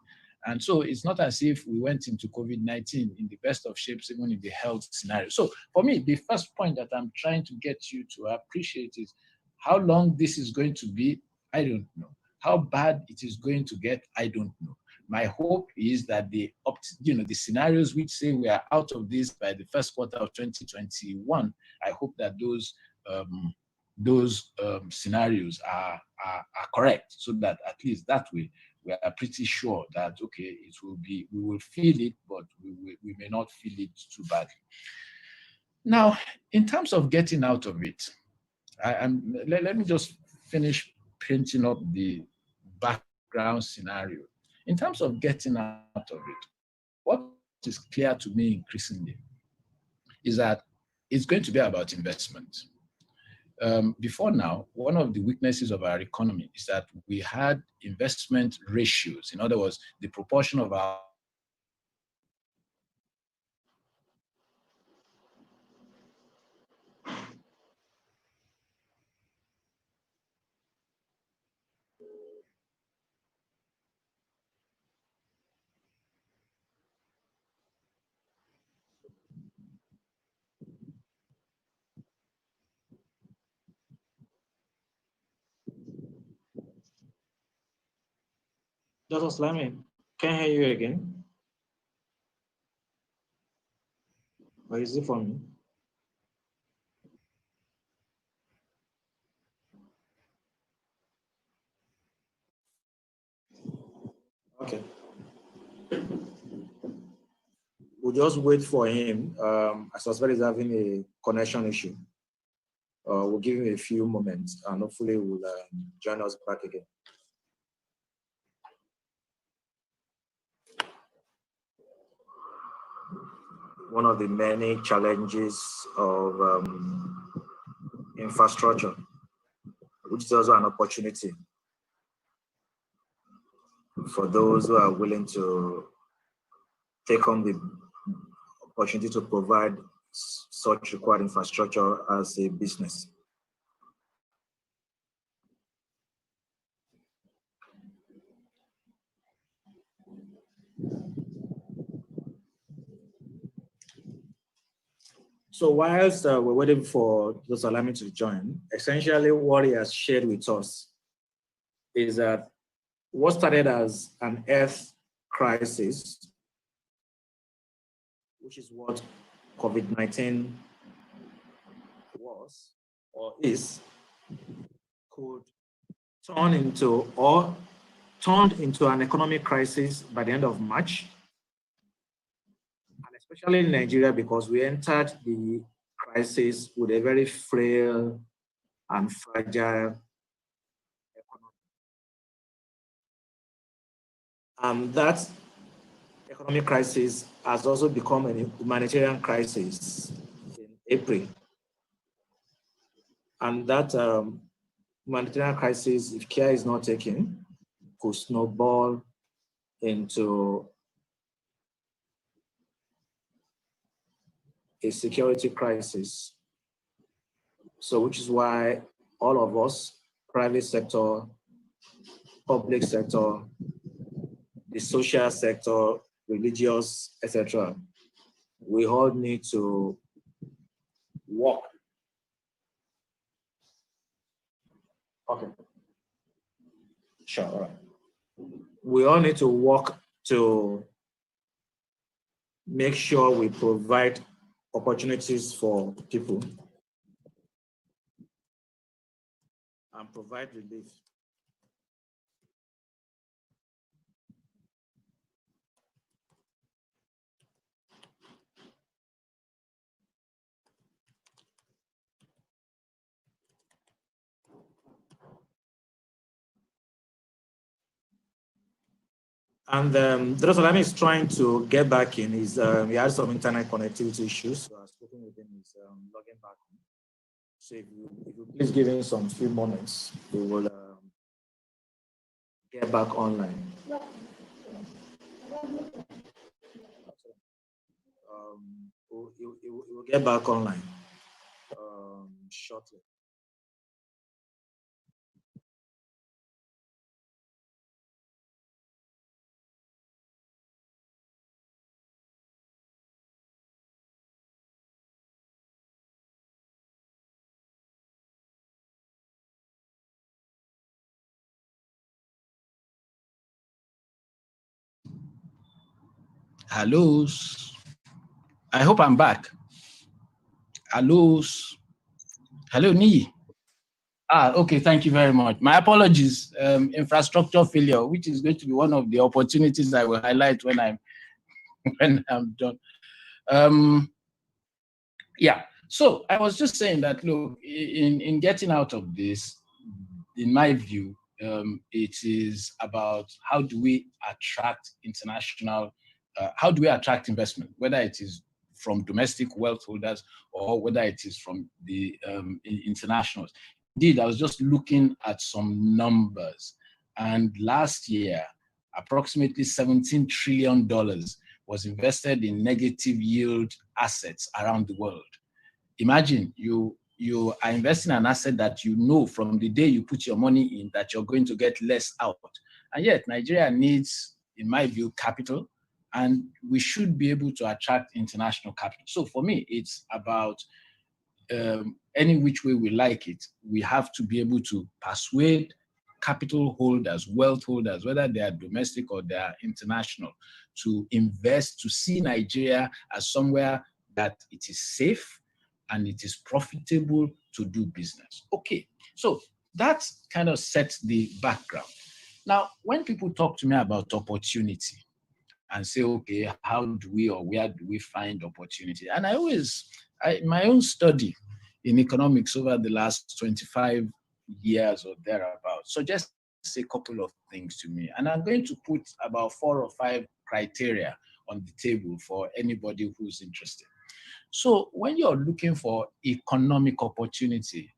And so it's not as if we went into COVID-19 in the best of shapes, even in the health scenario. So for me, the first point that I'm trying to get you to appreciate is how long this is going to be, I don't know. How bad it is going to get, I don't know. My hope is that the scenarios which say we are out of this by the first quarter of 2021, I hope that those scenarios are correct, so that at least that way we are pretty sure that, okay, we will feel it, but we may not feel it too badly. Now, in terms of getting out of it, let me just finish painting up the background scenario. In terms of getting out of it, what is clear to me increasingly is that it's going to be about investment. Before now, one of the weaknesses of our economy is that we had investment ratios. In other words, the proportion of our Dr. Salami, can I hear you again? Or is it for me? Okay. We'll just wait for him. I suspect he's having a connection issue. We'll give him a few moments, and hopefully will join us back again. One of the many challenges of infrastructure, which is also an opportunity for those who are willing to take on the opportunity to provide such required infrastructure as a business. So whilst we're waiting for Dr. Salami to join, essentially what he has shared with us is that what started as an health crisis, which is what COVID-19 was or is, could turn into or turned into an economic crisis by the end of March, and especially in Nigeria, because we entered the crisis with a very frail and fragile economy. That economic crisis has also become a humanitarian crisis in April. And that humanitarian crisis, if care is not taken, could snowball into a security crisis. So which is why all of us, private sector, public sector, the social sector, religious, etc. We all need to work. Okay. Sure, all right. We all need to work to make sure we provide opportunities for people and provide relief. And Dr. Salami is trying to get back in. He has some internet connectivity issues, so I've spoken with him. He's logging back in. So if you please give him some few moments, we will get back online. We'll get back online shortly. Hello. I hope I'm back. Hello. Hello, Ni. Okay, thank you very much. My apologies. Infrastructure failure, which is going to be one of the opportunities I will highlight when I'm done. Yeah. So I was just saying that, look, in getting out of this, in my view, it is about how do we attract how do we attract investment, whether it is from domestic wealth holders or whether it is from the internationals. Indeed, I was just looking at some numbers, and last year, approximately $17 trillion was invested in negative yield assets around the world. Imagine you are investing in an asset that you know from the day you put your money in that you're going to get less out. And yet Nigeria needs, in my view, capital, and we should be able to attract international capital. So for me, it's about any which way we like it, we have to be able to persuade capital holders, wealth holders, whether they are domestic or they are international, to invest, to see Nigeria as somewhere that it is safe and it is profitable to do business. Okay, so that kind of sets the background. Now, when people talk to me about opportunity and say, okay, how do we or where do we find opportunity? And my own study in economics over the last 25 years or thereabouts suggests a couple of things to me. And I'm going to put about 4 or 5 criteria on the table for anybody who's interested. So when you're looking for economic opportunity,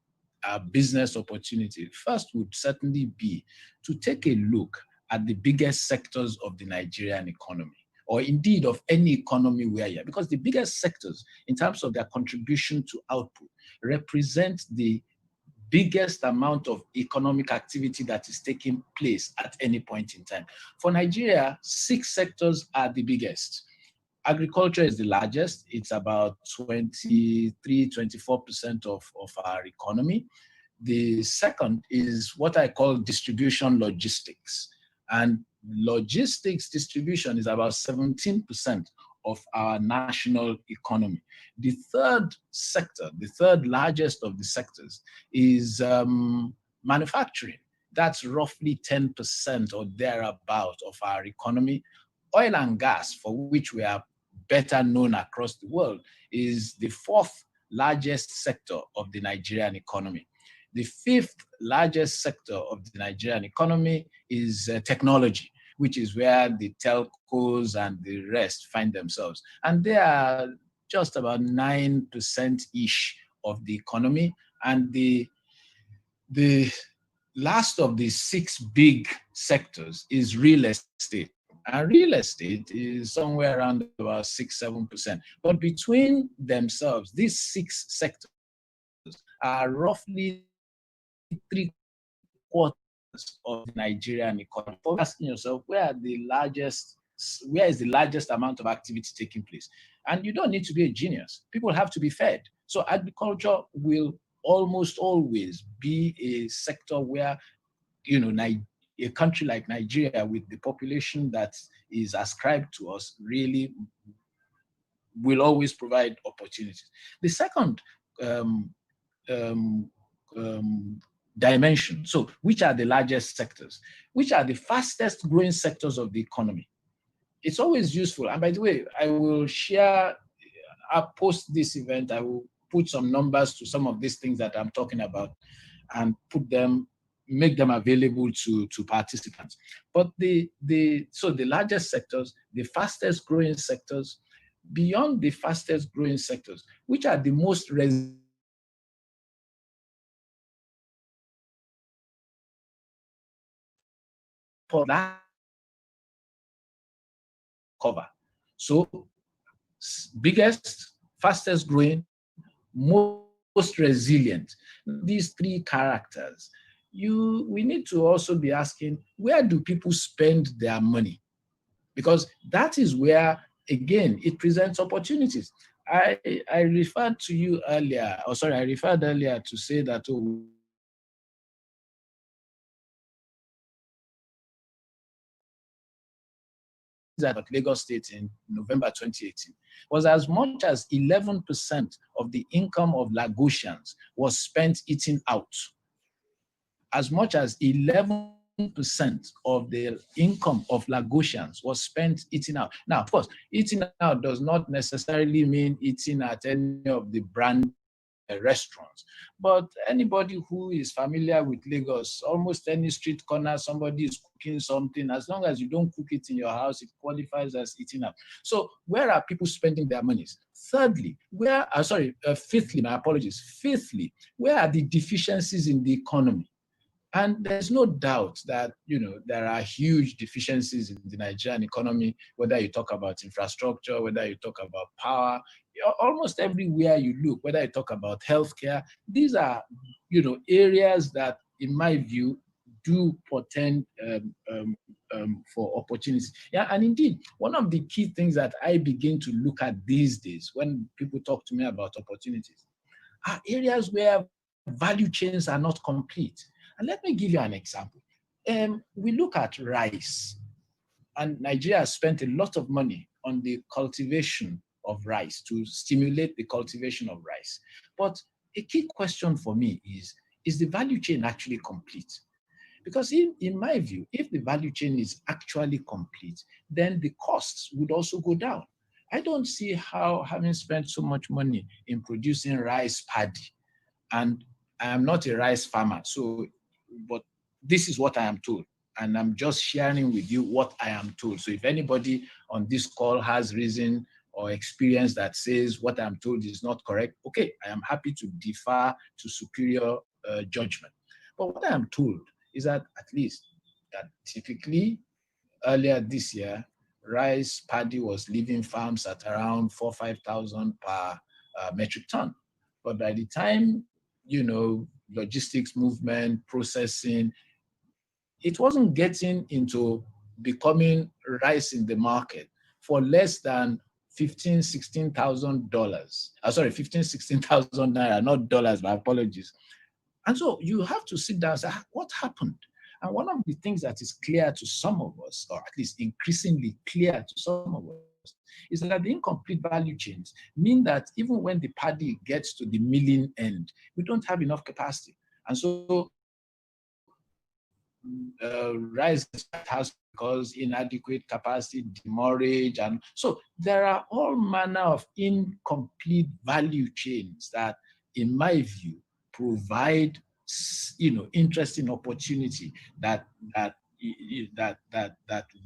business opportunity, first would certainly be to take a look at the biggest sectors of the Nigerian economy, or indeed of any economy where you're, because the biggest sectors in terms of their contribution to output represent the biggest amount of economic activity that is taking place at any point in time. For Nigeria, 6 sectors are the biggest. Agriculture is the largest. It's about 23-24% of our economy. The second is what I call distribution logistics. And logistics distribution is about 17% of our national economy. The third sector, the third largest of the sectors, is manufacturing. That's roughly 10% or thereabout of our economy. Oil and gas, for which we are better known across the world, is the 4th largest sector of the Nigerian economy. The 5th largest sector of the Nigerian economy is technology, which is where the telcos and the rest find themselves. And they are just about 9%-ish of the economy. And the last of the 6 big sectors is real estate. And real estate is somewhere around about 6-7%. But between themselves, these 6 sectors are roughly 3/4 of the Nigerian economy. For asking yourself, where are the largest where is the largest amount of activity taking place? And you don't need to be a genius. People have to be fed. So agriculture will almost always be a sector where, a country like Nigeria, with the population that is ascribed to us, really will always provide opportunities. The second dimension, so which are the largest sectors? Which are the fastest growing sectors of the economy? It's always useful. And by the way, I will share, post this event, I will put some numbers to some of these things that I'm talking about and make them available to participants. But so the largest sectors, the fastest growing sectors, beyond the fastest growing sectors, which are the most resilient for that cover. So biggest, fastest growing, most resilient. These three characters, we need to also be asking, where do people spend their money? Because that is where, again, it presents opportunities. I referred to you earlier, I referred earlier to say that that Lagos State in November 2018 was as much as 11% of the income of Lagosians was spent eating out. As much as 11% of the income of Lagosians was spent eating out. Now, of course, eating out does not necessarily mean eating at any of the brand restaurants, but anybody who is familiar with Lagos, almost any street corner, somebody is cooking something. As long as you don't cook it in your house, it qualifies as eating out. So where are people spending their monies? Thirdly, fifthly, my apologies. Fifthly, where are the deficiencies in the economy? And there's no doubt that, there are huge deficiencies in the Nigerian economy, whether you talk about infrastructure, whether you talk about power, almost everywhere you look, whether you talk about healthcare. These are, areas that, in my view, do portend for opportunities. Yeah, and indeed, one of the key things that I begin to look at these days when people talk to me about opportunities are areas where value chains are not complete. And let me give you an example. We look at rice, and Nigeria has spent a lot of money on the cultivation of rice to stimulate the cultivation of rice. But a key question for me is the value chain actually complete? Because in my view, if the value chain is actually complete, then the costs would also go down. I don't see how, having spent so much money in producing rice paddy, and I am not a rice farmer, but this is what I am told, and I'm just sharing with you what I am told. So if anybody on this call has reason or experience that says what I'm told is not correct, okay, I am happy to defer to superior judgment. But what I am told is that at least that typically earlier this year, rice paddy was leaving farms at around 4,000-5,000 per metric ton. But by the time, logistics movement, processing, it wasn't getting into becoming rice in the market for less than $16,000. $16,000 naira, not dollars, my apologies. And so you have to sit down and say, what happened? And one of the things that is clear to some of us, or at least increasingly clear to some of us, is that the incomplete value chains mean that even when the paddy gets to the milling end, we don't have enough capacity. And so rice has because inadequate capacity, demurrage, and so there are all manner of incomplete value chains that, in my view, provide interesting opportunity that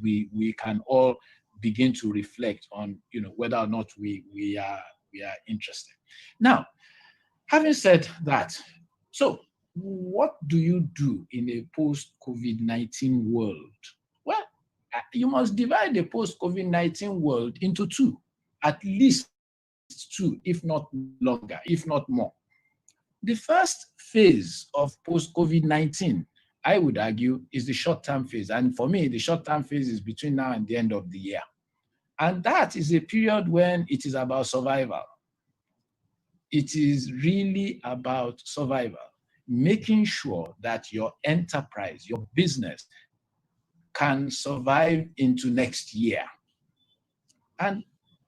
we can all begin to reflect on, whether or not we are interested. Now, having said that, so what do you do in a post-COVID-19 world? Well, you must divide the post-COVID-19 world into two, at least two, if not longer, if not more. The first phase of post-COVID-19, I would argue, is the short-term phase. And for me, the short-term phase is between now and the end of the year. And that is a period when it is about survival. It is really about survival, making sure that your enterprise, your business can survive into next year. And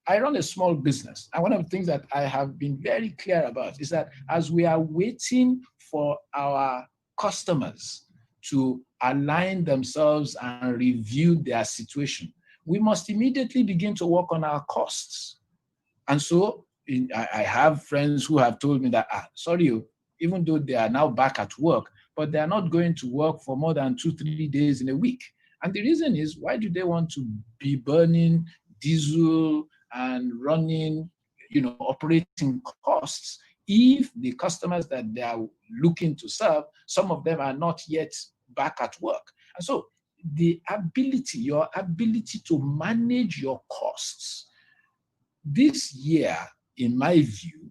I run a small business. And one of the things that I have been very clear about is that as we are waiting for our customers to align themselves and review their situation, we must immediately begin to work on our costs. And so I have friends who have told me that, sorry, even though they are now back at work, but they are not going to work for more than 2-3 days in a week. And the reason is, why do they want to be burning diesel and running, operating costs if the customers that they are looking to serve, some of them are not yet back at work? And so your ability to manage your costs this year, in my view,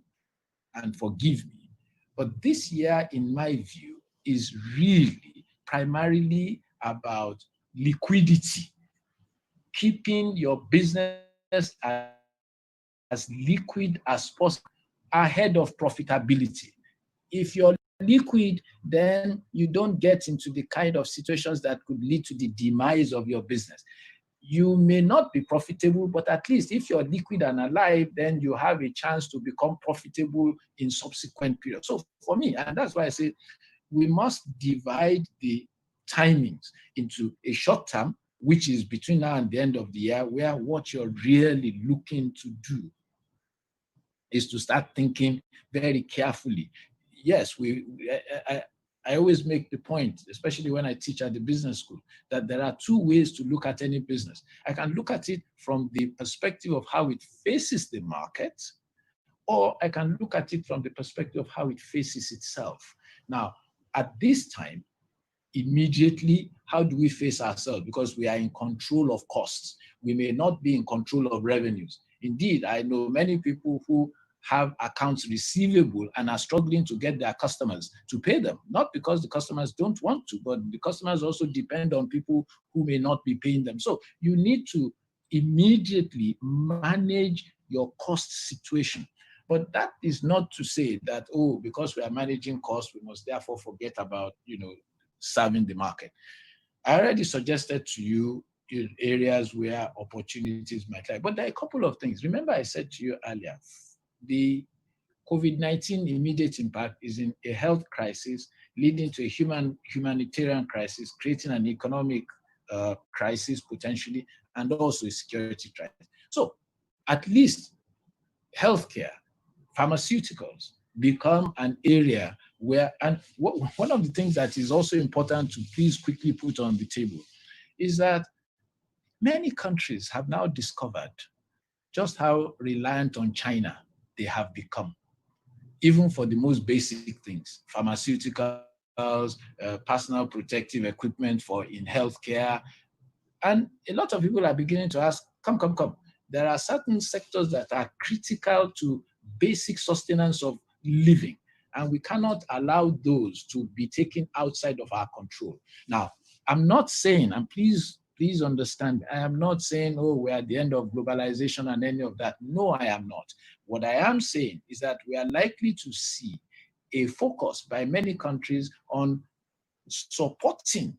and forgive me, but this year, in my view, is really primarily about liquidity, keeping your business as liquid as possible ahead of profitability. If you're liquid, then you don't get into the kind of situations that could lead to the demise of your business. You may not be profitable, but at least if you're liquid and alive, then you have a chance to become profitable in subsequent periods. So for me, and that's why I say we must divide the timings into a short term, which is between now and the end of the year, where what you're really looking to do is to start thinking very carefully. Yes, I always make the point, especially when I teach at the business school, that there are two ways to look at any business. I can look at it from the perspective of how it faces the market, or I can look at it from the perspective of how it faces itself. Now, at this time, immediately, how do we face ourselves? Because we are in control of costs. We may not be in control of revenues. Indeed, I know many people who have accounts receivable and are struggling to get their customers to pay them, not because the customers don't want to, but the customers also depend on people who may not be paying them. So you need to immediately manage your cost situation. But that is not to say that, because we are managing costs, we must therefore forget about, serving the market. I already suggested to you areas where opportunities might lie, but there are a couple of things. Remember, I said to you earlier, the COVID-19 immediate impact is in a health crisis leading to a humanitarian crisis, creating an economic crisis potentially, and also a security crisis. So at least healthcare, pharmaceuticals become an area where, and one of the things that is also important to please quickly put on the table is that many countries have now discovered just how reliant on China they have become, even for the most basic things, pharmaceuticals, personal protective equipment in healthcare. And a lot of people are beginning to ask, come. There are certain sectors that are critical to basic sustenance of living, and we cannot allow those to be taken outside of our control. Now, I'm not saying, and please understand, I am not saying, we're at the end of globalization and any of that. No, I am not. What I am saying is that we are likely to see a focus by many countries on supporting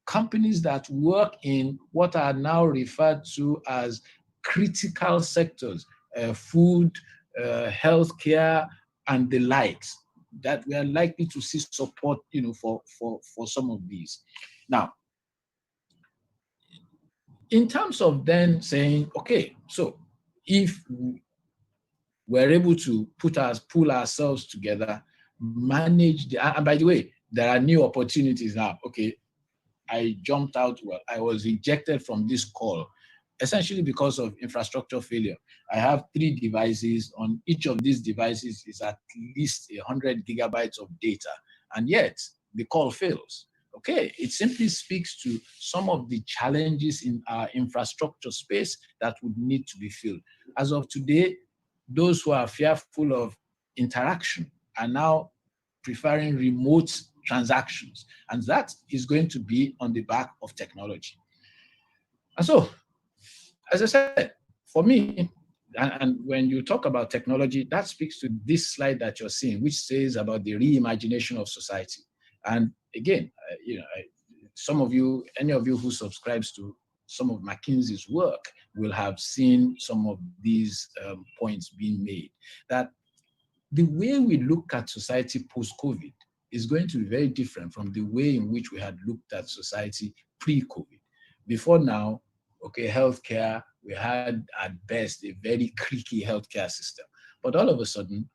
companies that work in what are now referred to as critical sectors, food, healthcare, and the likes, that we are likely to see support, for some of these. Now, in terms of then saying, okay, so if we're able to pull ourselves together, manage and by the way, there are new opportunities now. Okay, I jumped out, I was ejected from this call, essentially because of infrastructure failure. I have 3 devices. On each of these devices is at least 100 gigabytes of data, and yet the call fails. Okay, it simply speaks to some of the challenges in our infrastructure space that would need to be filled. As of today, those who are fearful of interaction are now preferring remote transactions. And that is going to be on the back of technology. And so, as I said, for me, and when you talk about technology, that speaks to this slide that you're seeing, which says about the reimagination of society. And again, some of you, any of you who subscribes to some of McKinsey's work will have seen some of these points being made. That the way we look at society post-COVID is going to be very different from the way in which we had looked at society pre-COVID. Before now, okay, healthcare, we had at best a very creaky healthcare system. But all of a sudden,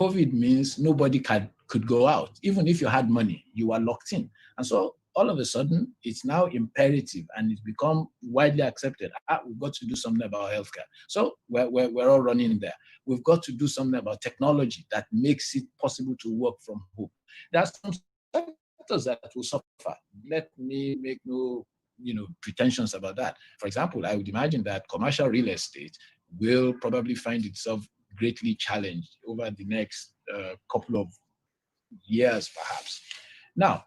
COVID means nobody could go out. Even if you had money, you were locked in. And so all of a sudden, it's now imperative and it's become widely accepted. We've got to do something about healthcare. So we're all running there. We've got to do something about technology that makes it possible to work from home. There are some sectors that will suffer. Let me make no pretensions about that. For example, I would imagine that commercial real estate will probably find itself greatly challenged over the next couple of years, perhaps. Now,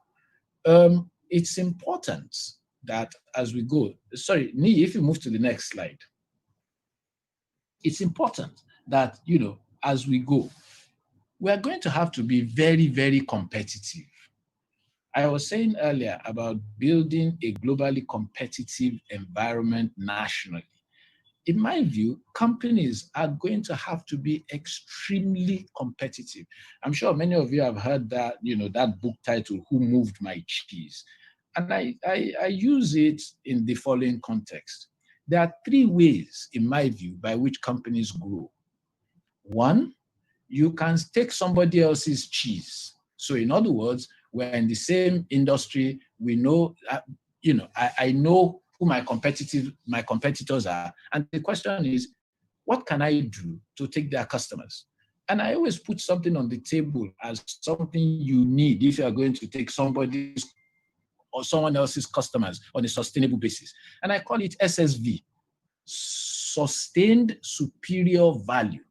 it's important that as we go, sorry, Ni, if you move to the next slide, it's important that, as we go, we are going to have to be very, very competitive. I was saying earlier about building a globally competitive environment nationally. In my view, companies are going to have to be extremely competitive. I'm sure many of you have heard that, that book title, Who Moved My Cheese? And I use it in the following context. There are three ways, in my view, by which companies grow. One, you can take somebody else's cheese. So in other words, we're in the same industry. We know, I know who my competitors are. And the question is, what can I do to take their customers? And I always put something on the table as something you need if you are going to take somebody's or someone else's customers on a sustainable basis. And I call it SSV, Sustained Superior Value.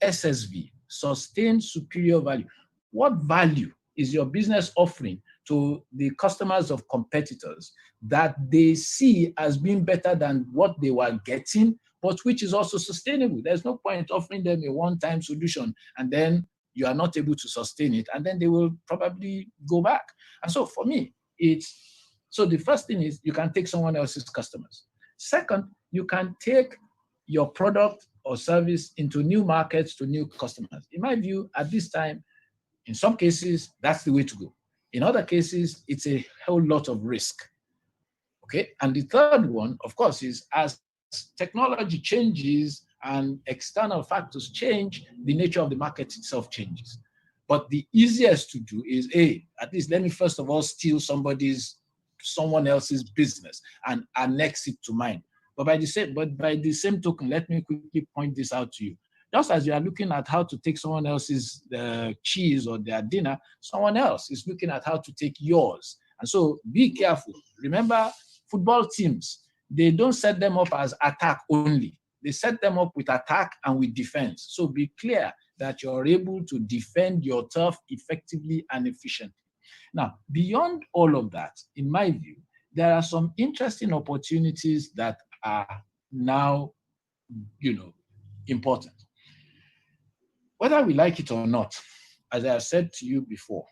SSV, Sustained Superior Value. What value is your business offering to the customers of competitors that they see as being better than what they were getting, but which is also sustainable? There's no point offering them a one-time solution and then you are not able to sustain it, and then they will probably go back. And so for me, so the first thing is you can take someone else's customers. Second, you can take your product or service into new markets to new customers. In my view, at this time, in some cases, that's the way to go. In other cases, it's a whole lot of risk. Okay, and the third one, of course, is as technology changes and external factors change, the nature of the market itself changes. But the easiest to do is, at least let me first of all steal someone else's business and annex it to mine. But by the same token, let me quickly point this out to you. Just as you are looking at how to take someone else's cheese or their dinner, someone else is looking at how to take yours. And so be careful. Remember, football teams, they don't set them up as attack only. They set them up with attack and with defense. So be clear that you're able to defend your turf effectively and efficiently. Now, beyond all of that, in my view, there are some interesting opportunities that are now, important. Whether we like it or not, as I have said to you before,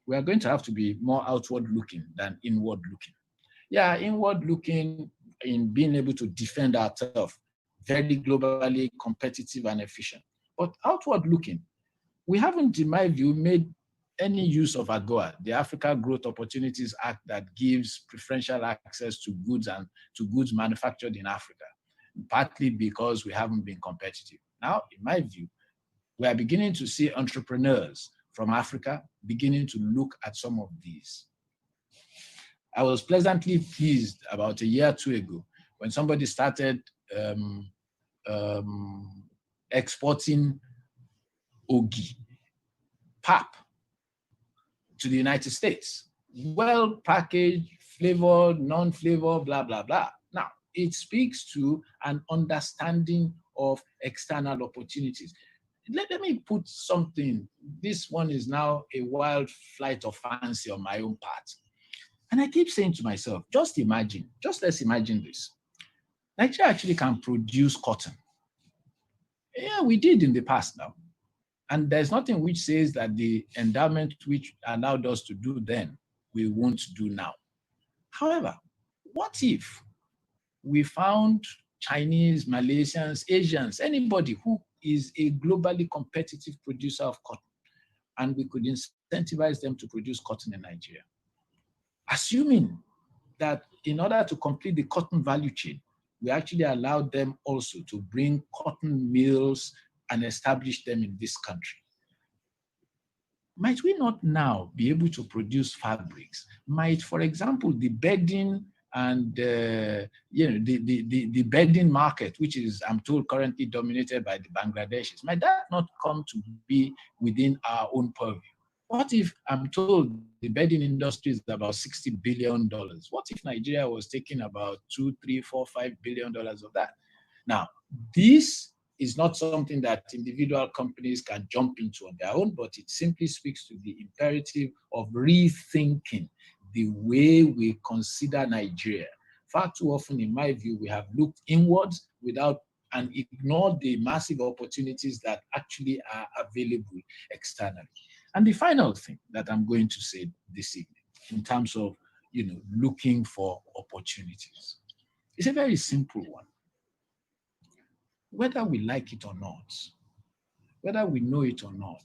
we are going to have to be more outward looking than inward looking. Yeah, inward looking in being able to defend our turf, very globally competitive and efficient. But outward looking, we haven't, in my view, made any use of AGOA, the Africa Growth Opportunities Act that gives preferential access to goods and to goods manufactured in Africa, partly because we haven't been competitive. Now, in my view, we are beginning to see entrepreneurs from Africa beginning to look at some of these. I was pleasantly pleased about a year or two ago when somebody started exporting ogi, pap, to the United States. Well packaged, flavored, non-flavored, blah, blah, blah. Now, it speaks to an understanding of external opportunities. let me put something. This one is now a wild flight of fancy on my own part. And I keep saying to myself, just let's imagine this. Nigeria actually can produce cotton. Yeah, we did in the past now. And there's nothing which says that the endowment which allowed us to do then, we won't do now. However, what if we found Chinese, Malaysians, Asians, anybody who is a globally competitive producer of cotton, and we could incentivize them to produce cotton in Nigeria? Assuming that in order to complete the cotton value chain, we actually allowed them also to bring cotton mills and establish them in this country. Might we not now be able to produce fabrics? Might, for example, the bedding and the bedding market, which is, I'm told, currently dominated by the Bangladeshis, might that not come to be within our own purview? What if, I'm told, the bedding industry is about $60 billion? What if Nigeria was taking about $2, $3, $4, $5 billion of that? Now, this is not something that individual companies can jump into on their own, but it simply speaks to the imperative of rethinking the way we consider Nigeria. Far too often, in my view, we have looked inwards and ignored the massive opportunities that actually are available externally. And the final thing that I'm going to say this evening, in terms of looking for opportunities, is a very simple one. Whether we like it or not, whether we know it or not,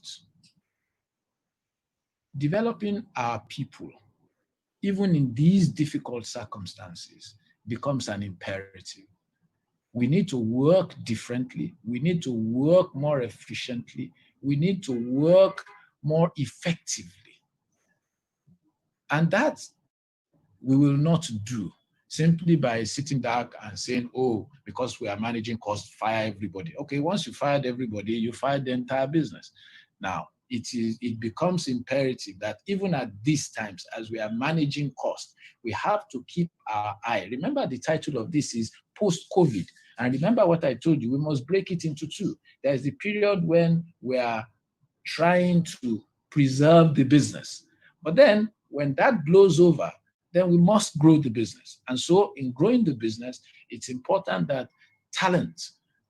developing our people, even in these difficult circumstances, becomes an imperative. We need to work differently. We need to work more efficiently. We need to work more effectively. And that we will not do simply by sitting back and saying, oh, because we are managing costs, fire everybody. Okay, once you fired everybody, you fired the entire business. Now, it becomes imperative that even at these times, as we are managing costs, we have to keep our eye. Remember, the title of this is Post-COVID. And remember what I told you, we must break it into two. There's the period when we are trying to preserve the business. But then when that blows over, then we must grow the business. And so in growing the business, it's important that talent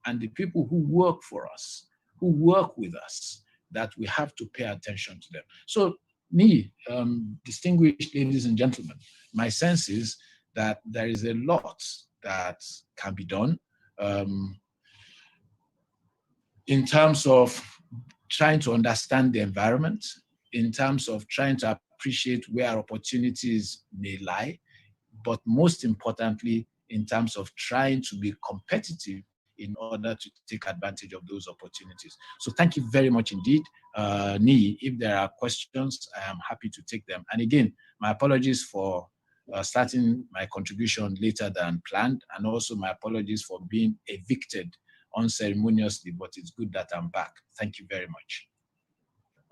and the people who work for us, who work with us, that we have to pay attention to them. So distinguished ladies and gentlemen, my sense is that there is a lot that can be done in terms of trying to understand the environment, in terms of trying to appreciate where opportunities may lie, but most importantly, in terms of trying to be competitive in order to take advantage of those opportunities. So thank you very much indeed. If there are questions, I am happy to take them. And again, my apologies for starting my contribution later than planned, and also my apologies for being evicted unceremoniously, but it's good that I'm back. Thank you very much.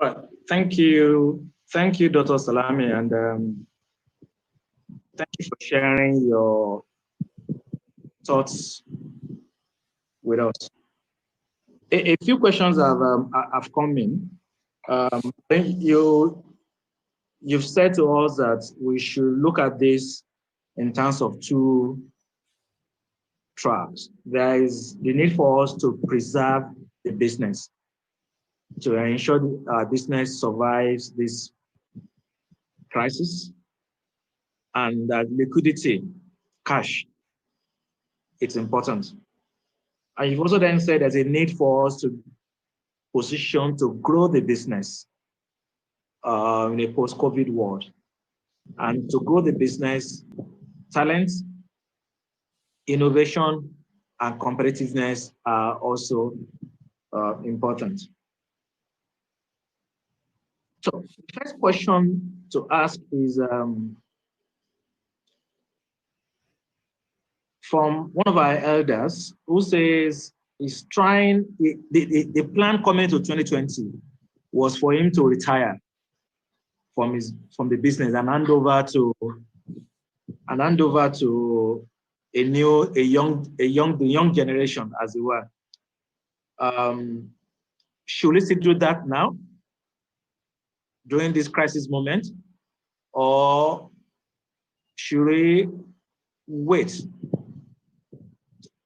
All right. Thank you, Dr. Salami, and thank you for sharing your thoughts with us. A few questions have come in. You've said to us that we should look at this in terms of two tracks. There is the need for us to preserve the business, to ensure our business survives this crisis, and that liquidity, cash, it's important. And you've also then said there's a need for us to position to grow the business in a post-COVID world. And to grow the business, talent, innovation, and competitiveness are also important. So the first question to ask is from one of our elders who says he's trying, the plan coming to 2020 was for him to retire from the business and hand over to the young generation, as it were. Should we still do that now, during this crisis moment, or should we wait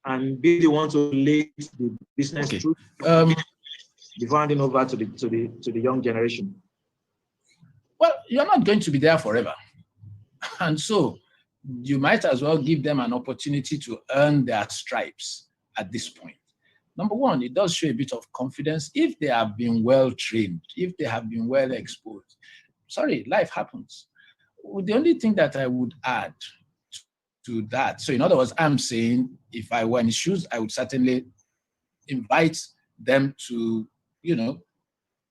and be the one to lead the business through before handing over to the young generation? Well, you're not going to be there forever. And so you might as well give them an opportunity to earn their stripes at this point. Number one, it does show a bit of confidence if they have been well trained, if they have been well exposed. Sorry, life happens. The only thing that I would add to that, so in other words, I'm saying if I were in his shoes, I would certainly invite them to,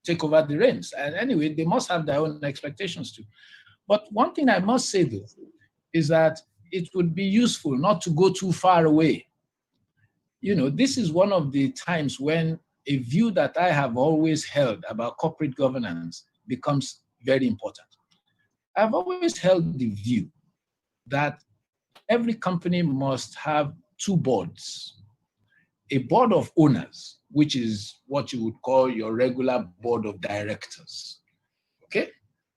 take over the reins. And anyway, they must have their own expectations too. But one thing I must say though, is that it would be useful not to go too far away. This is one of the times when a view that I have always held about corporate governance becomes very important. I've always held the view that every company must have two boards. A board of owners, which is what you would call your regular board of directors, okay?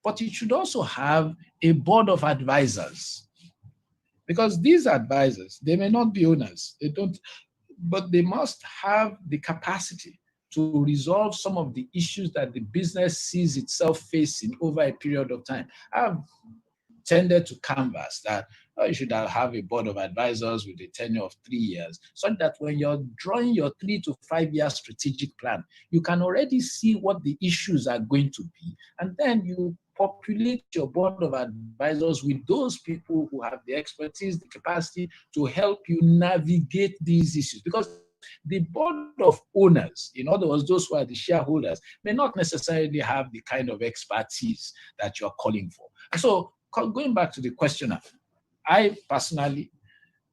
But it should also have a board of advisors, because these advisors, they may not be owners, but they must have the capacity to resolve some of the issues that the business sees itself facing over a period of time. I've tended to canvass that you should have a board of advisors with a tenure of 3 years, so that when you're drawing your 3 to 5 year strategic plan, you can already see what the issues are going to be. And then you populate your board of advisors with those people who have the expertise, the capacity to help you navigate these issues. Because the board of owners, in other words, those who are the shareholders, may not necessarily have the kind of expertise that you're calling for. And so, going back to the questioner, I personally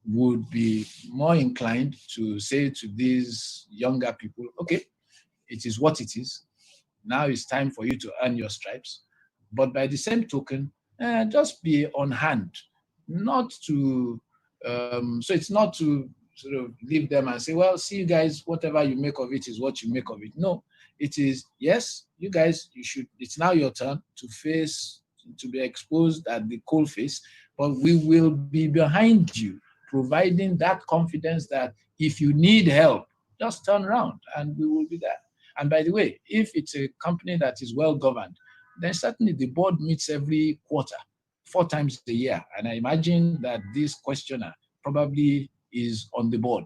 would be more inclined to say to these younger people, okay, it is what it is. Now it's time for you to earn your stripes. But by the same token, just be on hand, not to, so it's not to sort of leave them and say, well, see you guys, whatever you make of it is what you make of it. No, it is, yes, you guys, it's now your turn to be exposed at the coal face, but we will be behind you, providing that confidence that if you need help, just turn around and we will be there. And by the way, if it's a company that is well governed, then certainly the board meets every quarter, 4 times a year. And I imagine that this questioner probably is on the board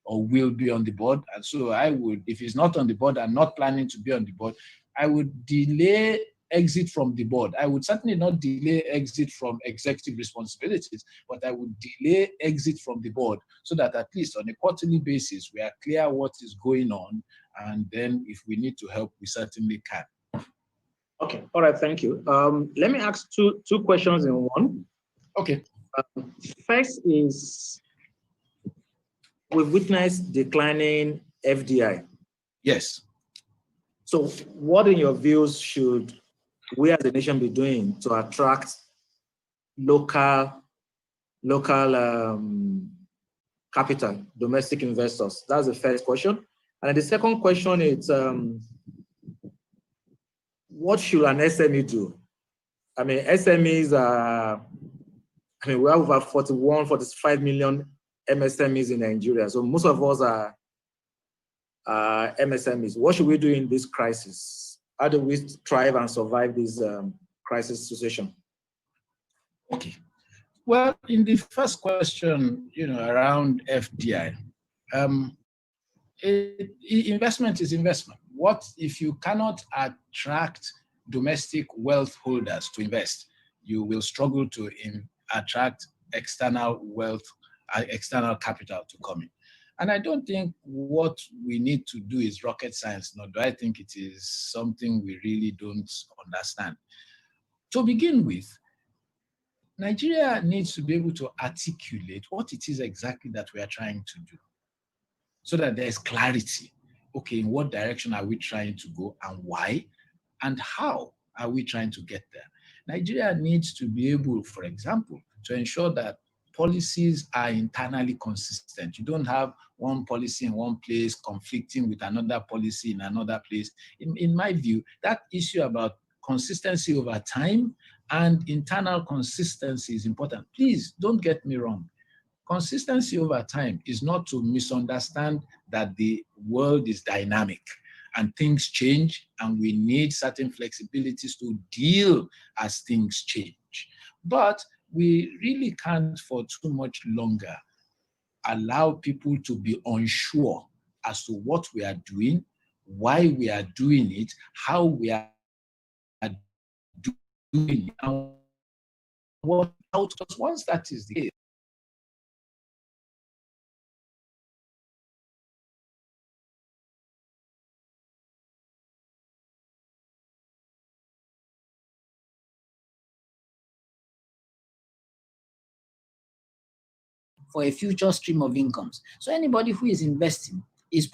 or will be on the board. And so I would, if he's not on the board and not planning to be on the board, I would delay exit from the board. I would certainly not delay exit from executive responsibilities, but I would delay exit from the board so that at least on a quarterly basis, we are clear what is going on. And then if we need to help, we certainly can. Okay, all right, thank you. Let me ask two questions in one. Okay. First is, we've witnessed declining FDI. Yes. So what in your views should we as a nation be doing to attract local capital, domestic investors? That's the first question. And the second question is, what should an SME do? I mean, SMEs we have over 45 million MSMEs in Nigeria. So most of us are MSMEs. What should we do in this crisis? How do we thrive and survive this crisis situation? Okay. Well, in the first question, around FDI, investment is investment. What if you cannot attract domestic wealth holders to invest? You will struggle to attract external wealth, external capital to come in. And I don't think what we need to do is rocket science, nor do I think it is something we really don't understand. To begin with, Nigeria needs to be able to articulate what it is exactly that we are trying to do, so that there's clarity. Okay, in what direction are we trying to go and why? And how are we trying to get there? Nigeria needs to be able, for example, to ensure that policies are internally consistent. You don't have one policy in one place conflicting with another policy in another place. In my view, that issue about consistency over time and internal consistency is important. Please don't get me wrong. Consistency over time is not to misunderstand that the world is dynamic and things change, and we need certain flexibilities to deal as things change. But we really can't for too much longer allow people to be unsure as to what we are doing, why we are doing it, how we are doing it, and what out. Because once that is the case, for a future stream of incomes. So anybody who is investing is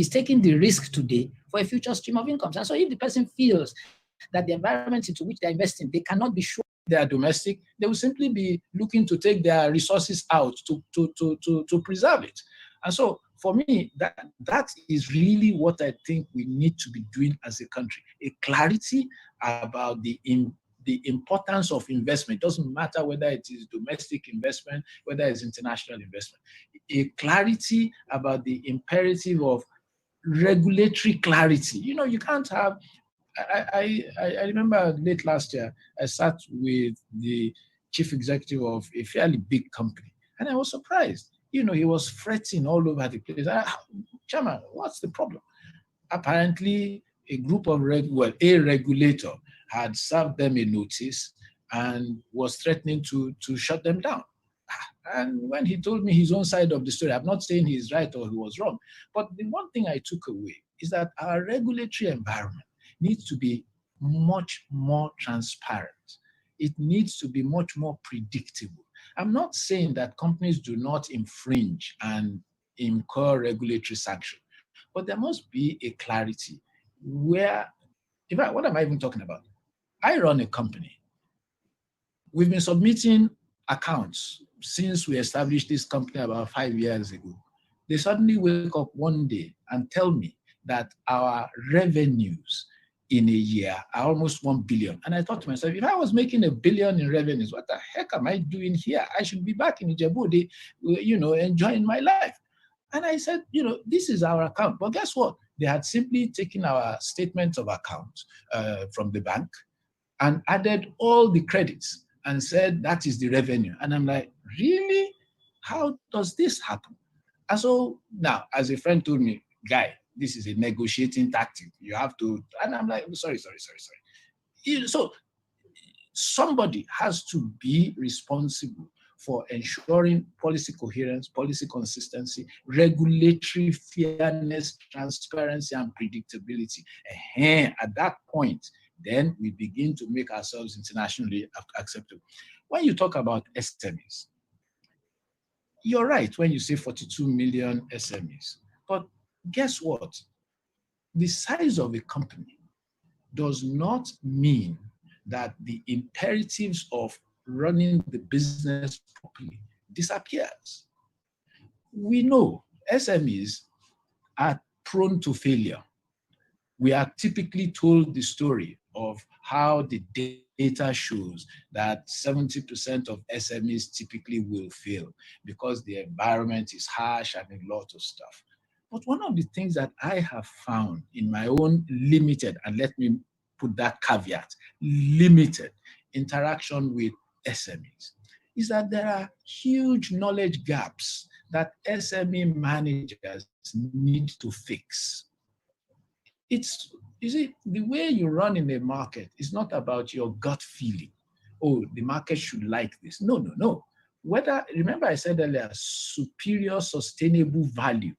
taking the risk today for a future stream of incomes. And so if the person feels that the environment into which they're investing, they cannot be sure they are domestic, they will simply be looking to take their resources out to preserve it. And so for me, that is really what I think we need to be doing as a country, a clarity about the importance of investment. It doesn't matter whether it is domestic investment, whether it's international investment. A clarity about the imperative of regulatory clarity. You know, you can't have, I remember late last year, I sat with the chief executive of a fairly big company, and I was surprised. You know, he was fretting all over the place. Chairman, what's the problem? Apparently, a group of a regulator had served them a notice and was threatening to shut them down. And when he told me his own side of the story, I'm not saying he's right or he was wrong, but the one thing I took away is that our regulatory environment needs to be much more transparent. It needs to be much more predictable. I'm not saying that companies do not infringe and incur regulatory sanction, but there must be a clarity where, in fact, what am I even talking about? I run a company. We've been submitting accounts since we established this company about 5 years ago. They suddenly wake up one day and tell me that our revenues in a year are almost 1 billion. And I thought to myself, if I was making 1 billion in revenues, what the heck am I doing here? I should be back in Ijebu, enjoying my life. And I said, this is our account. But guess what? They had simply taken our statement of account from the bank and added all the credits and said, that is the revenue. And I'm like, really? How does this happen? And so now, as a friend told me, guy, this is a negotiating tactic. You have to, and I'm like, sorry. So somebody has to be responsible for ensuring policy coherence, policy consistency, regulatory fairness, transparency, and predictability. At that point, then we begin to make ourselves internationally acceptable. When you talk about SMEs, you're right when you say 42 million SMEs, but guess what? The size of a company does not mean that the imperatives of running the business properly disappears. We know SMEs are prone to failure. We are typically told the story of how the data shows that 70% of SMEs typically will fail because the environment is harsh and a lot of stuff. But one of the things that I have found in my own limited, and let me put that caveat, limited interaction with SMEs, is that there are huge knowledge gaps that SME managers need to fix. You see, the way you run in a market is not about your gut feeling. Oh, the market should like this. No. Remember I said earlier, superior sustainable value.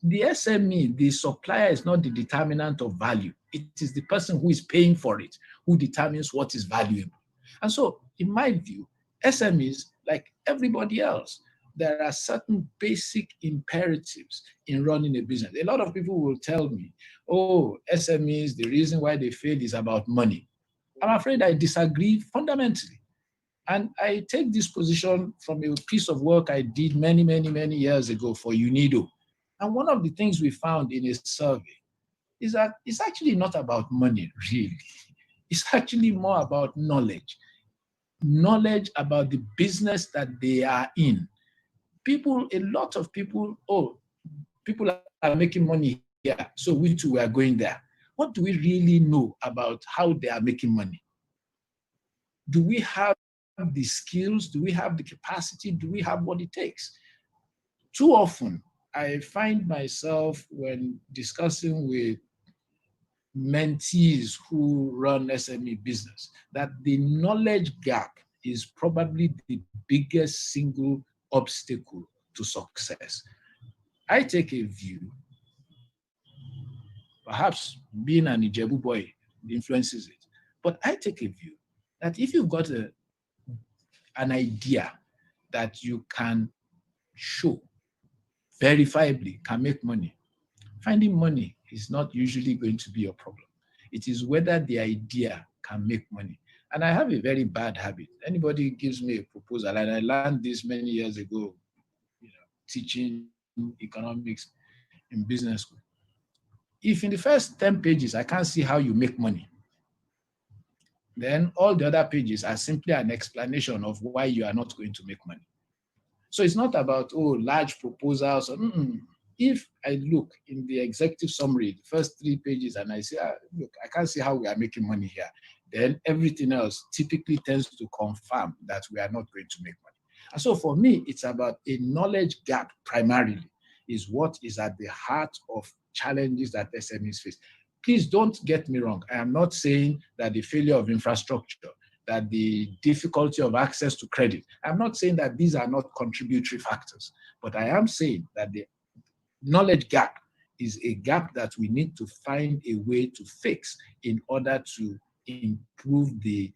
The SME, the supplier, is not the determinant of value. It is the person who is paying for it who determines what is valuable. And so, in my view, SMEs, like everybody else, there are certain basic imperatives in running a business. A lot of people will tell me, oh, SMEs, the reason why they fail is about money. I'm afraid I disagree fundamentally. And I take this position from a piece of work I did many years ago for UNIDO. And one of the things we found in a survey is that it's actually not about money, really. It's actually more about knowledge. Knowledge about the business that they are in. People, a lot of people, oh, people are making money here, so we too are going there. What do we really know about how they are making money? Do we have the skills? Do we have the capacity? Do we have what it takes? Too often, I find myself when discussing with mentees who run SME business, that the knowledge gap is probably the biggest single obstacle to success. I take a view, perhaps being an Ijebu boy influences it, but I take a view that if you've got an idea that you can show verifiably can make money, finding money is not usually going to be your problem. It is whether the idea can make money. And I have a very bad habit. Anybody gives me a proposal, and I learned this many years ago, teaching economics in business school. If in the first 10 pages, I can't see how you make money, then all the other pages are simply an explanation of why you are not going to make money. So it's not about, large proposals. If I look in the executive summary, the first 3 pages, and I say, look, I can't see how we are making money here, then everything else typically tends to confirm that we are not going to make money. And so for me, it's about a knowledge gap primarily, is what is at the heart of challenges that SMEs face. Please don't get me wrong. I am not saying that the failure of infrastructure, that the difficulty of access to credit, I'm not saying that these are not contributory factors, but I am saying that the knowledge gap is a gap that we need to find a way to fix in order to improve the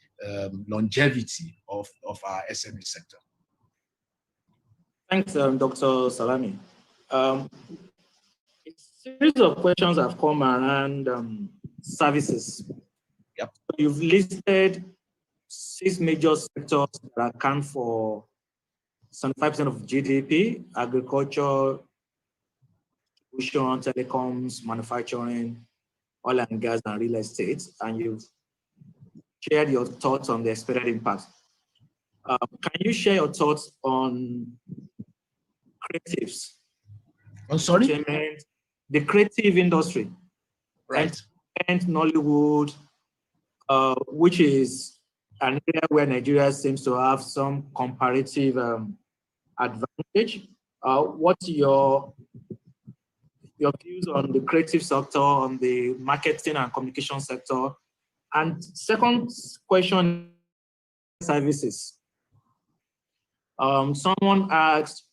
longevity of our SME sector. Thanks, Dr. Salami. A series of questions have come around services. Yep. You've listed 6 major sectors that account for 75% of GDP: agriculture, distribution, telecoms, manufacturing, oil and gas, and real estate. And you've shared your thoughts on the expected impact. Can you share your thoughts on creatives? Oh, sorry? The creative industry. Right. And Nollywood, which is an area where Nigeria seems to have some comparative advantage. What's your views on the creative sector, on the marketing and communication sector? And second question, services. Someone asked,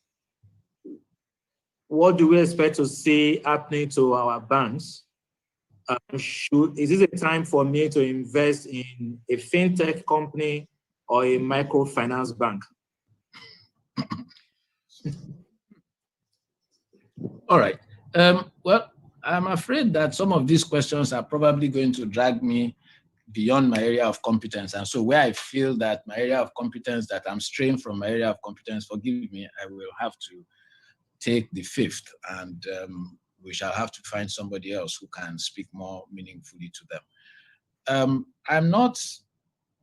what do we expect to see happening to our banks? Is this a time for me to invest in a fintech company or a microfinance bank? All right. Well, I'm afraid that some of these questions are probably going to drag me beyond my area of competence. And so where I feel that my area of competence, that I'm straying from my area of competence, forgive me, I will have to take the 5th, and we shall have to find somebody else who can speak more meaningfully to them. I'm not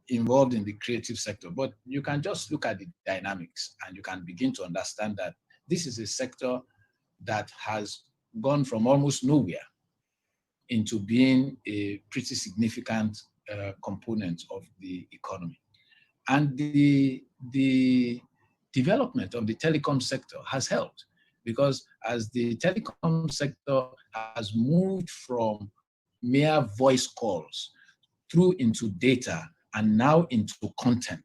involved in the creative sector, but you can just look at the dynamics and you can begin to understand that this is a sector that has gone from almost nowhere into being a pretty significant component of the economy. And the development of the telecom sector has helped, because as the telecom sector has moved from mere voice calls through into data and now into content,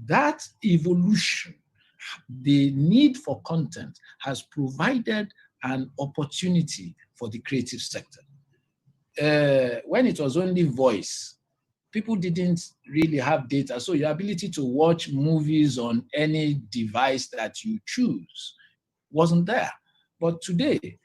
that evolution, the need for content, has provided an opportunity for the creative sector. When it was only voice, people didn't really have data. So your ability to watch movies on any device that you choose wasn't there. But today,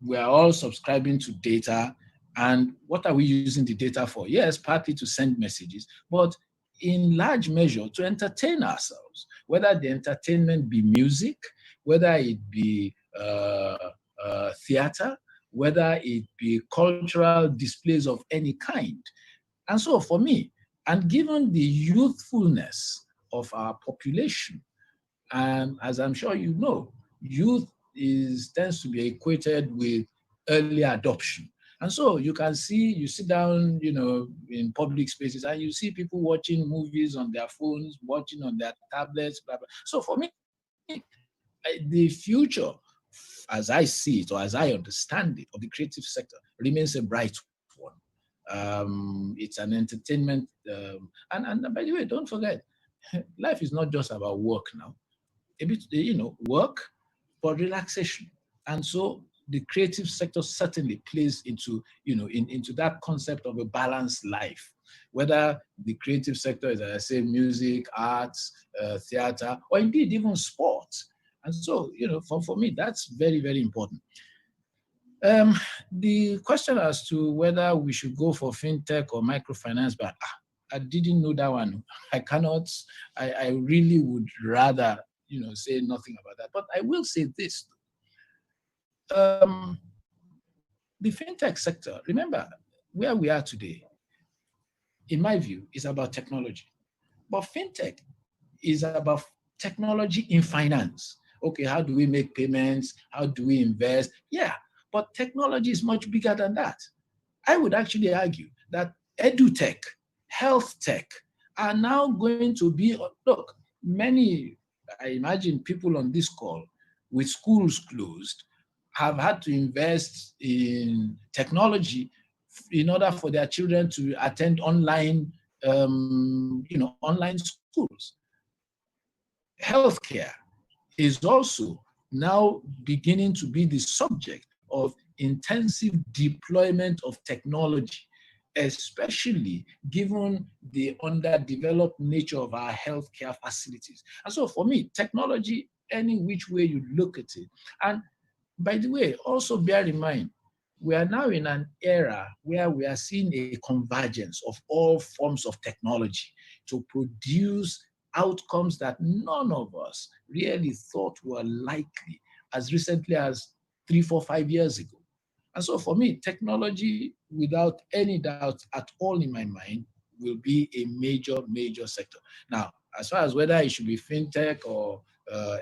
we are all subscribing to data. And what are we using the data for? Yes, partly to send messages, but in large measure to entertain ourselves, whether the entertainment be music, whether it be theater, whether it be cultural displays of any kind. And so for me, and given the youthfulness of our population, and as I'm sure you know, youth tends to be equated with early adoption. And so you can see, you sit down, in public spaces and you see people watching movies on their phones, watching on their tablets, blah, blah. So for me, the future, as I see it or as I understand it, of the creative sector remains a bright one. It's an entertainment. And by the way, don't forget, life is not just about work now. A bit, work, but relaxation. And so the creative sector certainly plays into, into that concept of a balanced life. Whether the creative sector is, as I say, music, arts, theater, or indeed even sports. And so, for me, that's very, very important. The question as to whether we should go for fintech or microfinance, but I didn't know that one. I cannot, I really would rather, say nothing about that. But I will say this. The fintech sector, remember, where we are today, in my view, is about technology. But fintech is about technology in finance. Okay, how do we make payments? How do we invest? Yeah, but technology is much bigger than that. I would actually argue that edutech, health tech are now going to be, look, many, I imagine people on this call with schools closed have had to invest in technology in order for their children to attend online, online schools. Healthcare is also now beginning to be the subject of intensive deployment of technology, especially given the underdeveloped nature of our healthcare facilities. And so for me, technology, any which way you look at it. And by the way, also bear in mind, we are now in an era where we are seeing a convergence of all forms of technology to produce outcomes that none of us really thought were likely as recently as 3, 4, 5 years ago. And so for me, technology, without any doubt at all in my mind, will be a major, major sector. Now, as far as whether it should be fintech or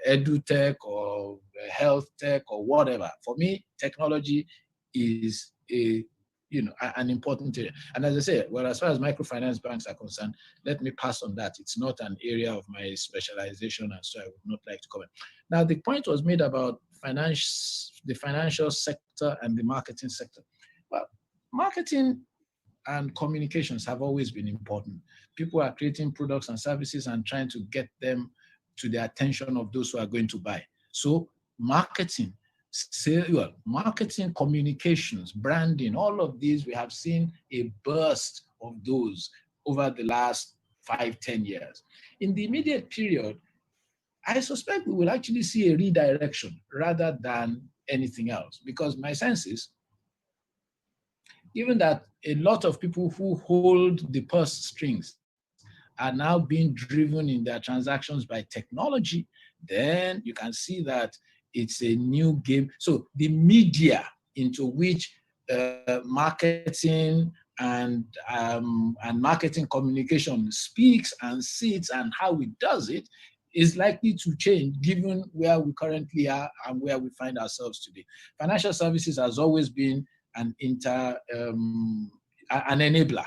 edutech or health tech or whatever, for me, technology is an important area. And as I say, well, as far as microfinance banks are concerned, let me pass on that. It's not an area of my specialization, and so I would not like to comment. Now, the point was made about the financial sector and the marketing sector. Well, marketing and communications have always been important. People are creating products and services and trying to get them to the attention of those who are going to buy. So marketing, communications, branding, all of these, we have seen a burst of those over the last 5, 10 years. In the immediate period, I suspect we will actually see a redirection rather than anything else, because my sense is, given that a lot of people who hold the purse strings are now being driven in their transactions by technology, then you can see that it's a new game. So the media into which marketing and marketing communication speaks and sits and how it does it is likely to change given where we currently are and where we find ourselves today. Financial services has always been an enabler.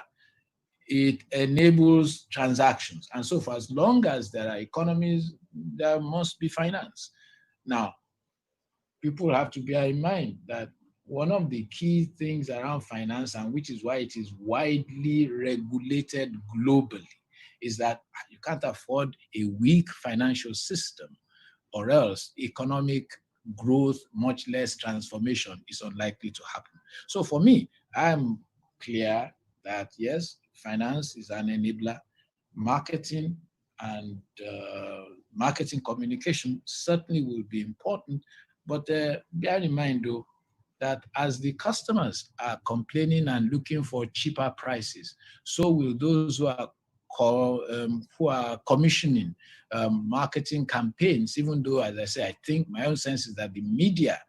It enables transactions. And so for as long as there are economies, there must be finance. Now, people have to bear in mind that one of the key things around finance, and which is why it is widely regulated globally, is that you can't afford a weak financial system, or else economic growth, much less transformation, is unlikely to happen. So for me, I'm clear that yes, finance is an enabler. Marketing and marketing communication certainly will be important, but bear in mind though, that as the customers are complaining and looking for cheaper prices, so will those who are who are commissioning marketing campaigns, even though, as I say, I think my own sense is that the media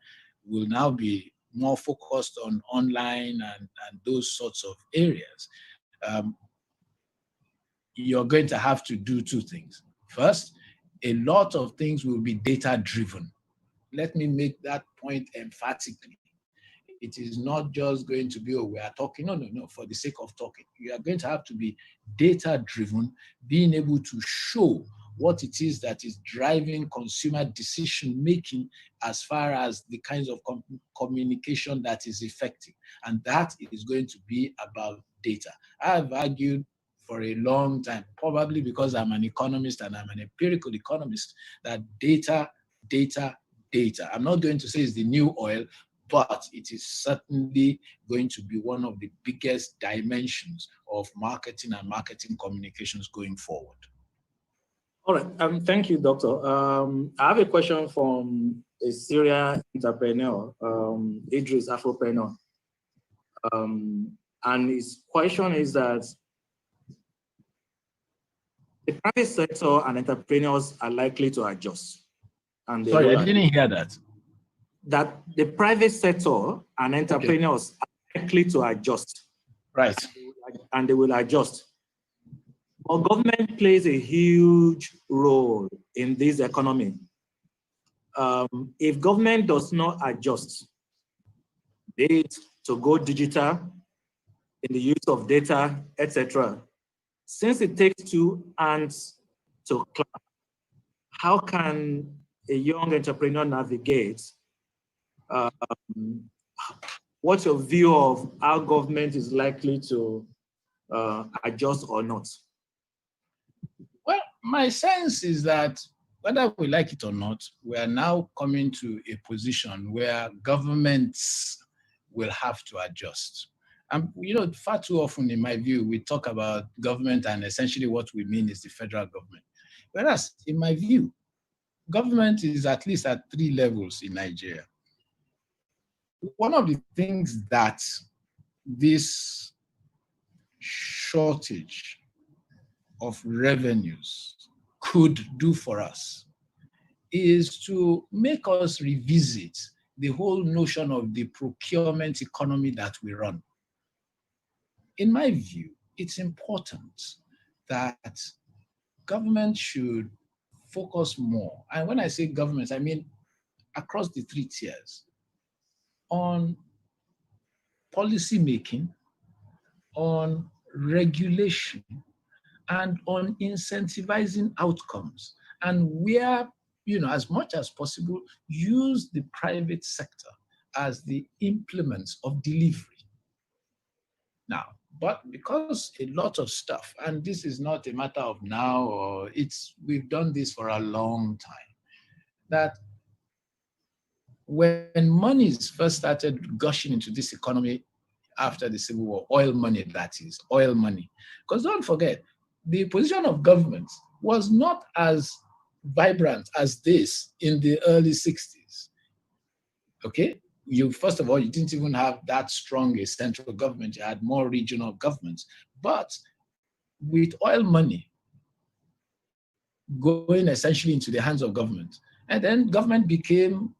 will now be more focused on online and those sorts of areas. You're going to have to do two things. First, a lot of things will be data-driven. Let me make that point emphatically. It is not just going to be, oh, we are talking. No, for the sake of talking. You are going to have to be data-driven, being able to show what it is that is driving consumer decision-making as far as the kinds of communication that is effective. And that is going to be about data. I have argued for a long time, probably because I'm an economist and I'm an empirical economist, that data. I'm not going to say it's the new oil, but it is certainly going to be one of the biggest dimensions of marketing and marketing communications going forward. All right, thank you, Doctor. I have a question from a serial entrepreneur, Idris Afropreneur. And his question is that the private sector and entrepreneurs are likely to adjust. And sorry, I didn't hear that. That the private sector and entrepreneurs are likely to adjust. Right. And they will adjust. But government plays a huge role in this economy. If government does not adjust, be it to go digital, in the use of data, etc., since it takes two hands to clap, how can a young entrepreneur navigate? What's your view of how government is likely to adjust or not? Well, my sense is that whether we like it or not, we are now coming to a position where governments will have to adjust. And far too often, in my view, we talk about government and essentially what we mean is the federal government. Whereas, in my view, government is at least at 3 levels in Nigeria. One of the things that this shortage of revenues could do for us is to make us revisit the whole notion of the procurement economy that we run. In my view, it's important that government should focus more, and when I say government, I mean across the 3 tiers, on policy making, on regulation, and on incentivizing outcomes. And where, as much as possible, use the private sector as the implements of delivery. Now, but because a lot of stuff, and this is not a matter of now, or we've done this for a long time, that when monies first started gushing into this economy after the Civil War, oil money, that is, oil money. Because don't forget, the position of government was not as vibrant as this in the early 60s. Okay? First of all, you didn't even have that strong a central government. You had more regional governments. But with oil money going essentially into the hands of government, and then government became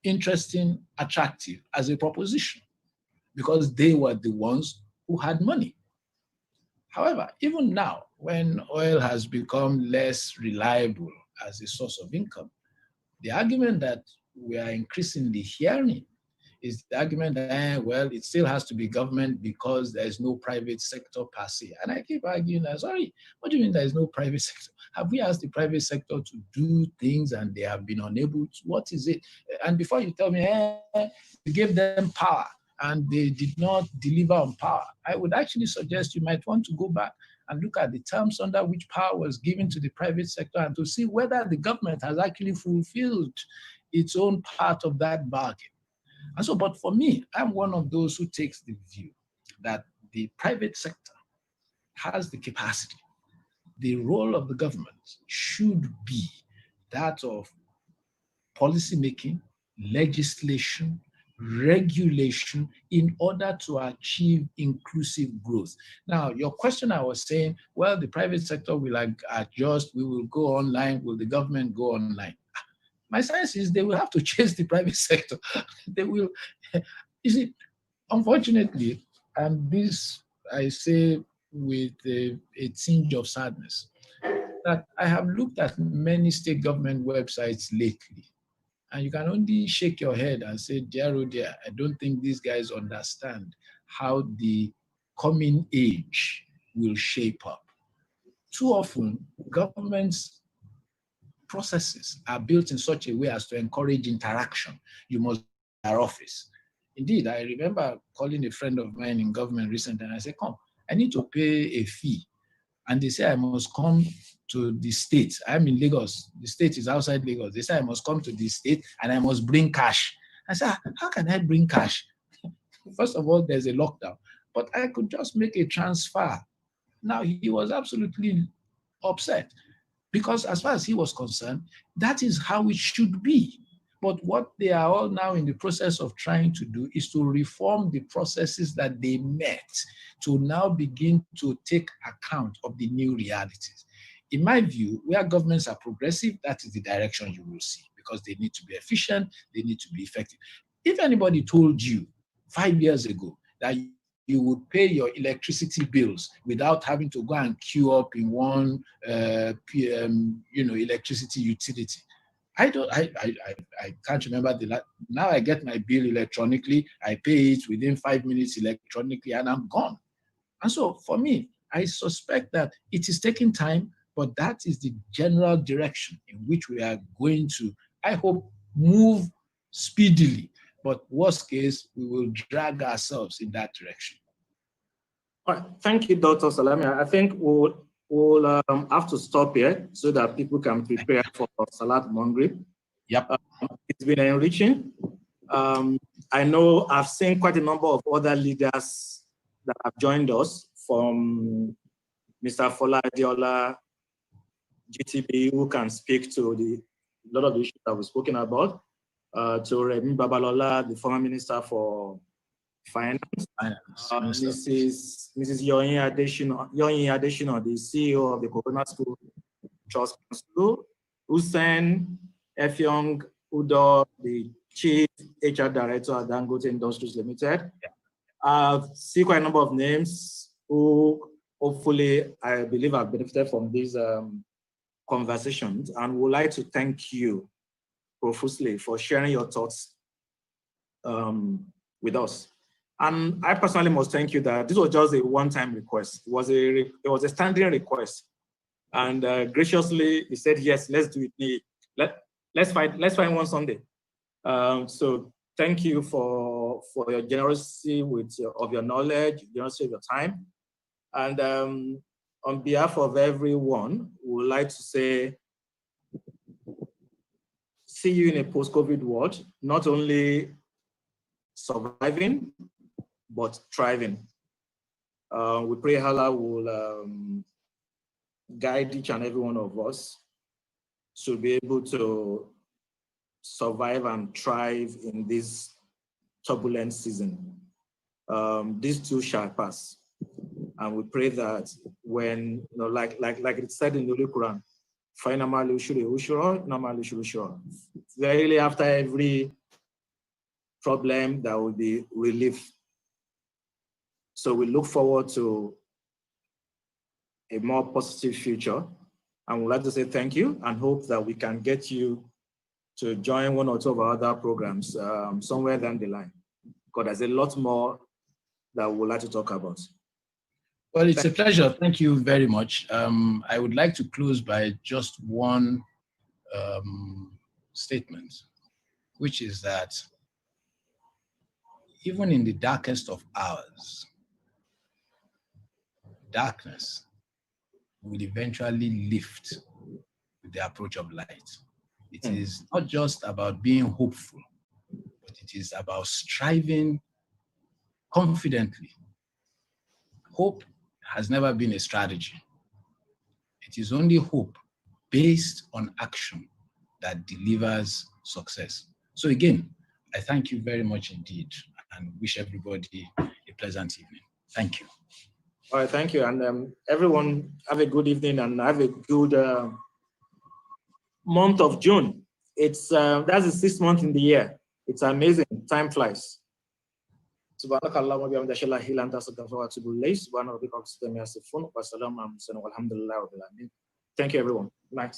interesting, attractive as a proposition because they were the ones who had money. However, even now, when oil has become less reliable as a source of income, the argument that we are increasingly hearing is the argument that, well, it still has to be government because there is no private sector per se. And I keep arguing that, sorry, what do you mean there is no private sector? Have we asked the private sector to do things and they have been unable to? What is it? And before you tell me, we gave them power and they did not deliver on power, I would actually suggest you might want to go back and look at the terms under which power was given to the private sector and to see whether the government has actually fulfilled its own part of that bargain. And so, but for me, I'm one of those who takes the view that the private sector has the capacity. The role of the government should be that of policy making, legislation, regulation in order to achieve inclusive growth. Now, your question, I was saying, well, the private sector will adjust, we will go online, will the government go online? My sense is they will have to chase the private sector. They will, you see, unfortunately, and this I say with a tinge of sadness, that I have looked at many state government websites lately, and you can only shake your head and say, dear, oh dear, I don't think these guys understand how the coming age will shape up. Too often, governments' processes are built in such a way as to encourage interaction. You must be in our office. Indeed, I remember calling a friend of mine in government recently, and I said, come, I need to pay a fee. And they say I must come to the state. I'm in Lagos. The state is outside Lagos. They say I must come to the state and I must bring cash. I said, how can I bring cash? First of all, there's a lockdown. But I could just make a transfer. Now, he was absolutely upset because as far as he was concerned, that is how it should be. But what they are all now in the process of trying to do is to reform the processes that they met to now begin to take account of the new realities. In my view, where governments are progressive, that is the direction you will see because they need to be efficient, they need to be effective. If anybody told you 5 years ago that you would pay your electricity bills without having to go and queue up in one electricity utility, I can't remember now I get my bill electronically, I pay it within 5 minutes electronically, and I'm gone. And so for me, I suspect that it is taking time, but that is the general direction in which we are going to, I hope, move speedily. But worst case, we will drag ourselves in that direction. All right. Thank you, Dr. Salami. I think we'll have to stop here so that people can prepare for Salat Maghrib. Yep. It's been enriching. I know I've seen quite a number of other leaders that have joined us, from Mr. Fola Adiola, GTB, who can speak to a lot of the issues that we've spoken about, to Remi Babalola, the former Minister for Finance, Mrs. Yoyin Adeshina, the CEO of the Coconut School Trust Council, Hussein Efyong Udo, the Chief HR Director at Dangote Industries Limited. I've seen quite a number of names who hopefully, I believe, have benefited from these conversations, and would like to thank you profusely for sharing your thoughts with us. And I personally must thank you that this was just a one-time request. It was a standing request, and graciously he said, "Yes, let's do it. Let's find one Sunday." So thank you for your generosity of your knowledge, generosity of your time, and on behalf of everyone, we would like to say, see you in a post-COVID world, not only surviving, but thriving. We pray Allah will guide each and every one of us to be able to survive and thrive in this turbulent season. These too shall pass. And we pray that when, like it said in the Holy Quran, verily after every problem, there will be relief. So we look forward to a more positive future, and we'd like to say thank you and hope that we can get you to join one or two of our other programs somewhere down the line, because there's a lot more that we'd like to talk about. Well, it's a pleasure. Thank you very much. I would like to close by just one statement, which is that even in the darkest of hours, darkness will eventually lift with the approach of light. It is not just about being hopeful, but it is about striving confidently. Hope has never been a strategy. It is only hope based on action that delivers success. So again, I thank you very much indeed and wish everybody a pleasant evening. Thank you. All right, thank you. And everyone have a good evening and have a good month of June. It's that's the 6th month in the year. It's amazing. Time flies. Subhanakallah wa bihamdihi la ilaha illa anta astaghfiruka wa atubu ilayk. Subhana rabbika rabbil izzati amma yasifun wa salamun ala al mursalin walhamdulillahi rabbil alamin. Thank you, everyone. Nice.